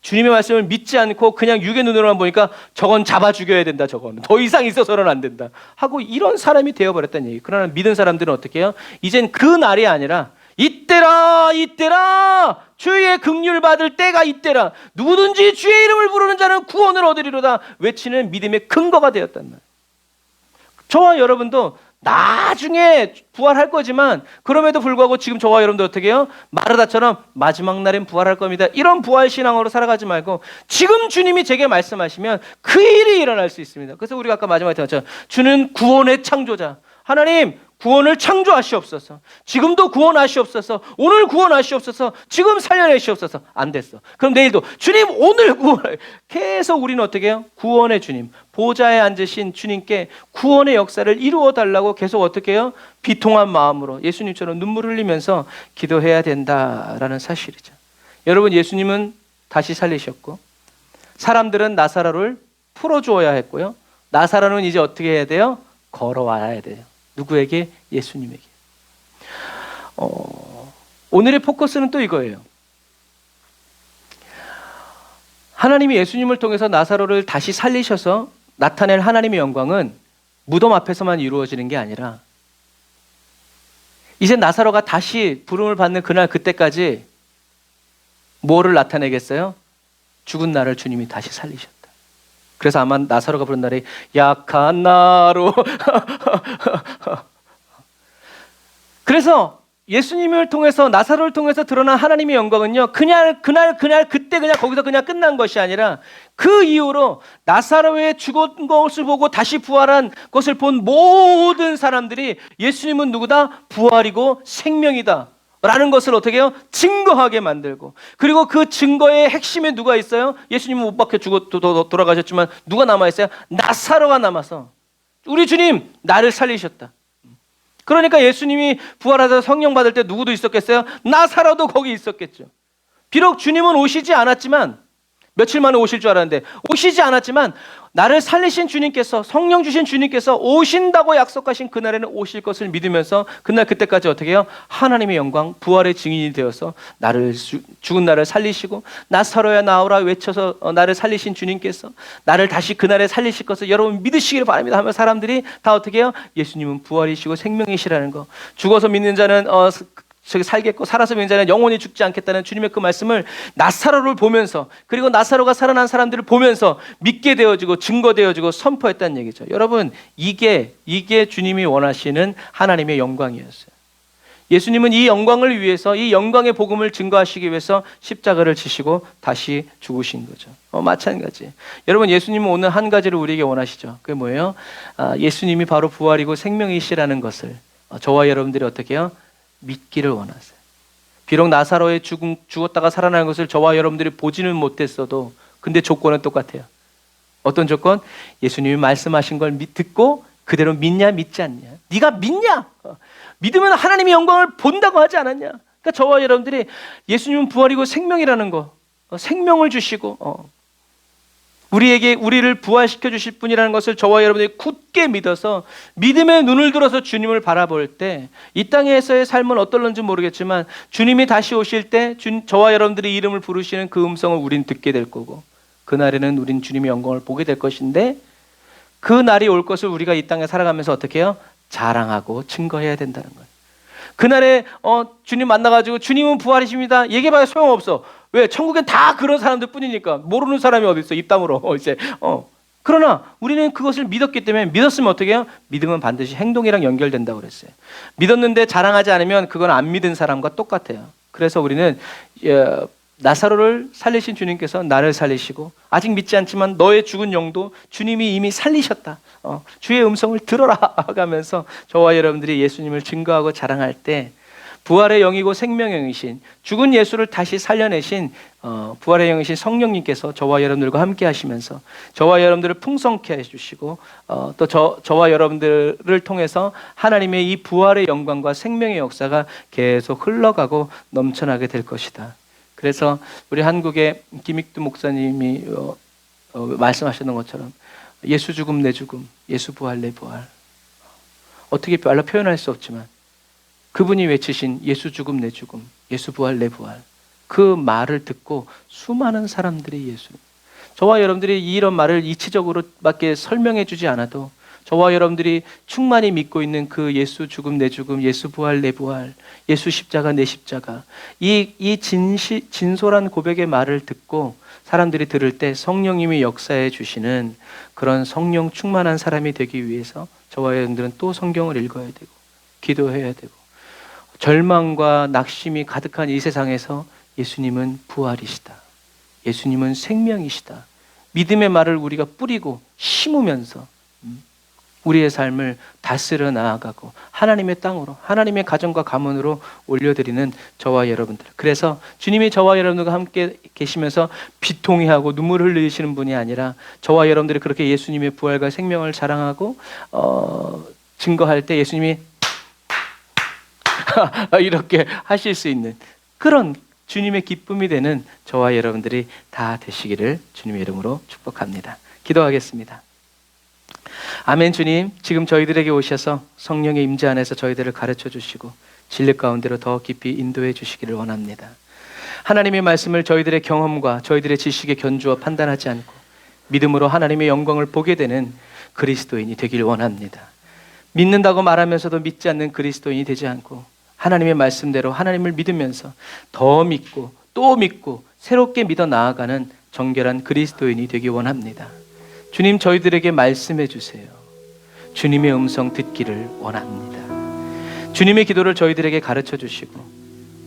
주님의 말씀을 믿지 않고 그냥 육의 눈으로만 보니까 저건 잡아 죽여야 된다, 저건 더 이상 있어서는 안 된다 하고 이런 사람이 되어버렸다는 얘기. 그러나 믿은 사람들은 어떻게 해요? 이젠 그 날이 아니라 이때라 주의 긍휼 받을 때가 이때라, 누구든지 주의 이름을 부르는 자는 구원을 얻으리로다 외치는 믿음의 근거가 되었단 말이에요. 저와 여러분도 나중에 부활할 거지만 그럼에도 불구하고 지금 저와 여러분도 어떻게 해요? 마르다처럼 마지막 날엔 부활할 겁니다, 이런 부활 신앙으로 살아가지 말고 지금 주님이 제게 말씀하시면 그 일이 일어날 수 있습니다. 그래서 우리가 아까 마지막에 들었죠. 주는 구원의 창조자. 하나님 구원을 창조하시옵소서. 지금도 구원하시옵소서. 오늘 구원하시옵소서. 지금 살려내시옵소서. 안 됐어. 그럼 내일도 주님 오늘 구원을. 계속 우리는 어떻게 해요? 구원의 주님, 보좌에 앉으신 주님께 구원의 역사를 이루어 달라고 계속 어떻게 해요? 비통한 마음으로 예수님처럼 눈물 흘리면서 기도해야 된다라는 사실이죠. 여러분, 예수님은 다시 살리셨고 사람들은 나사로를 풀어주어야 했고요. 나사로는 이제 어떻게 해야 돼요? 걸어와야 돼요. 누구에게? 예수님에게. 오늘의 포커스는 또 이거예요. 하나님이 예수님을 통해서 나사로를 다시 살리셔서 나타낼 하나님의 영광은 무덤 앞에서만 이루어지는 게 아니라 이제 나사로가 다시 부름을 받는 그날 그때까지 뭐를 나타내겠어요? 죽은 나를 주님이 다시 살리셨다. 그래서 아마 나사로가 부른 날이 약한 나로 그래서 예수님을 통해서 나사로를 통해서 드러난 하나님의 영광은요, 그날 그때 그냥 거기서 그냥 끝난 것이 아니라 그 이후로 나사로의 죽은 것을 보고 다시 부활한 것을 본 모든 사람들이 예수님은 누구다? 부활이고 생명이다 라는 것을 어떻게 해요? 증거하게 만들고, 그리고 그 증거의 핵심에 누가 있어요? 예수님은 못 박혀 죽어 돌아가셨지만 누가 남아있어요? 나사로가 남아서 우리 주님 나를 살리셨다. 그러니까 예수님이 부활하셔서 성령 받을 때 누구도 있었겠어요? 나사로도 거기 있었겠죠. 비록 주님은 오시지 않았지만, 며칠 만에 오실 줄 알았는데 오시지 않았지만 나를 살리신 주님께서, 성령 주신 주님께서 오신다고 약속하신 그날에는 오실 것을 믿으면서 그날 그때까지 어떻게 해요? 하나님의 영광, 부활의 증인이 되어서 죽은 나를 살리시고 나사로야 나오라 외쳐서 나를 살리신 주님께서 나를 다시 그날에 살리실 것을 여러분 믿으시기를 바랍니다 하며 사람들이 다 어떻게 해요? 예수님은 부활이시고 생명이시라는 거, 죽어서 믿는 자는 살겠고 살아서 믿는 자는 영원히 죽지 않겠다는 주님의 그 말씀을 나사로를 보면서, 그리고 나사로가 살아난 사람들을 보면서 믿게 되어지고 증거되어지고 선포했다는 얘기죠. 여러분, 이게 주님이 원하시는 하나님의 영광이었어요. 예수님은 이 영광을 위해서, 이 영광의 복음을 증거하시기 위해서 십자가를 지시고 다시 죽으신 거죠. 마찬가지. 여러분, 예수님은 오늘 한 가지를 우리에게 원하시죠. 그게 뭐예요? 예수님이 바로 부활이고 생명이시라는 것을 저와 여러분들이 어떻게 해요? 믿기를 원하세요. 비록 나사로의 죽었다가 살아나는 것을 저와 여러분들이 보지는 못했어도, 근데 조건은 똑같아요. 어떤 조건? 예수님이 말씀하신 걸 듣고 그대로 믿냐 믿지 않냐. 네가 믿냐? 믿으면 하나님의 영광을 본다고 하지 않았냐. 그러니까 저와 여러분들이 예수님은 부활이고 생명이라는 거, 생명을 주시고 우리를 부활시켜 주실 분이라는 것을 저와 여러분들이 굳게 믿어서 믿음의 눈을 들어서 주님을 바라볼 때 이 땅에서의 삶은 어떨런지 모르겠지만 주님이 다시 오실 때 저와 여러분들이 이름을 부르시는 그 음성을 우린 듣게 될 거고, 그날에는 우린 주님의 영광을 보게 될 것인데, 그 날이 올 것을 우리가 이 땅에 살아가면서 어떻게 해요? 자랑하고 증거해야 된다는 거예요. 그날에 주님 만나가지고 주님은 부활이십니다 얘기해봐야 소용없어. 왜? 천국엔 다 그런 사람들 뿐이니까. 모르는 사람이 어디 있어, 입 다물어. 이제 그러나 우리는 그것을 믿었기 때문에, 믿었으면 어떻게 해요? 믿음은 반드시 행동이랑 연결된다고 그랬어요. 믿었는데 자랑하지 않으면 그건 안 믿은 사람과 똑같아요. 그래서 우리는 나사로를 살리신 주님께서 나를 살리시고, 아직 믿지 않지만 너의 죽은 영도 주님이 이미 살리셨다, 주의 음성을 들어라 하면서 저와 여러분들이 예수님을 증거하고 자랑할 때, 부활의 영이고 생명의 영이신, 죽은 예수를 다시 살려내신 부활의 영이신 성령님께서 저와 여러분들과 함께 하시면서 저와 여러분들을 풍성케 해주시고, 또 저와 여러분들을 통해서 하나님의 이 부활의 영광과 생명의 역사가 계속 흘러가고 넘쳐나게 될 것이다. 그래서 우리 한국의 김익두 목사님이 말씀하셨던 것처럼 예수 죽음 내 죽음, 예수 부활 내 부활, 어떻게 말로 표현할 수 없지만 그분이 외치신 예수 죽음 내 죽음, 예수 부활 내 부활, 그 말을 듣고 수많은 사람들이 저와 여러분들이 이런 말을 이치적으로밖에 설명해 주지 않아도 저와 여러분들이 충만히 믿고 있는 그 예수 죽음 내 죽음, 예수 부활 내 부활, 예수 십자가 내 십자가, 이 진솔한 고백의 말을 듣고 사람들이 들을 때 성령님이 역사해 주시는 그런 성령 충만한 사람이 되기 위해서 저와 여러분들은 또 성경을 읽어야 되고 기도해야 되고, 절망과 낙심이 가득한 이 세상에서 예수님은 부활이시다, 예수님은 생명이시다, 믿음의 말을 우리가 뿌리고 심으면서 우리의 삶을 다스려 나아가고 하나님의 땅으로, 하나님의 가정과 가문으로 올려드리는 저와 여러분들. 그래서 주님이 저와 여러분들과 함께 계시면서 비통해하고 눈물을 흘리시는 분이 아니라, 저와 여러분들이 그렇게 예수님의 부활과 생명을 자랑하고 증거할 때 예수님이 이렇게 하실 수 있는 그런 주님의 기쁨이 되는 저와 여러분들이 다 되시기를 주님의 이름으로 축복합니다. 기도하겠습니다. 아멘. 주님, 지금 저희들에게 오셔서 성령의 임재 안에서 저희들을 가르쳐 주시고 진리 가운데로 더 깊이 인도해 주시기를 원합니다. 하나님의 말씀을 저희들의 경험과 저희들의 지식에 견주어 판단하지 않고 믿음으로 하나님의 영광을 보게 되는 그리스도인이 되길 원합니다. 믿는다고 말하면서도 믿지 않는 그리스도인이 되지 않고 하나님의 말씀대로 하나님을 믿으면서 더 믿고 또 믿고 새롭게 믿어 나아가는 정결한 그리스도인이 되기 원합니다. 주님, 저희들에게 말씀해 주세요. 주님의 음성 듣기를 원합니다. 주님의 기도를 저희들에게 가르쳐 주시고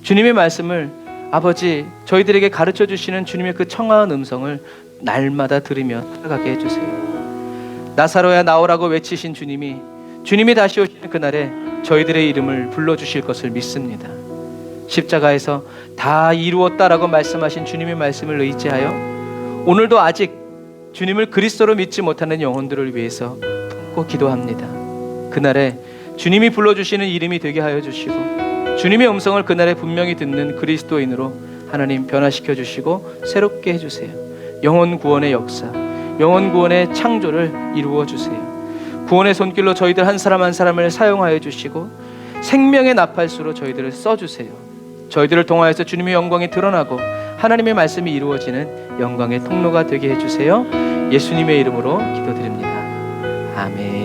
주님의 말씀을 아버지 저희들에게 가르쳐 주시는 주님의 그 청아한 음성을 날마다 들으며 살아가게 해주세요. 나사로야 나오라고 외치신 주님이 다시 오시는 그날에 저희들의 이름을 불러주실 것을 믿습니다. 십자가에서 다 이루었다라고 말씀하신 주님의 말씀을 의지하여 오늘도 아직 주님을 그리스도로 믿지 못하는 영혼들을 위해서 품고 기도합니다. 그날에 주님이 불러주시는 이름이 되게 하여 주시고 주님의 음성을 그날에 분명히 듣는 그리스도인으로 하나님 변화시켜 주시고 새롭게 해주세요. 영혼 구원의 역사, 영혼 구원의 창조를 이루어 주세요. 구원의 손길로 저희들 한 사람 한 사람을 사용하여 주시고 생명의 나팔수로 저희들을 써주세요. 저희들을 통하여서 주님의 영광이 드러나고 하나님의 말씀이 이루어지는 영광의 통로가 되게 해주세요. 예수님의 이름으로 기도드립니다. 아멘.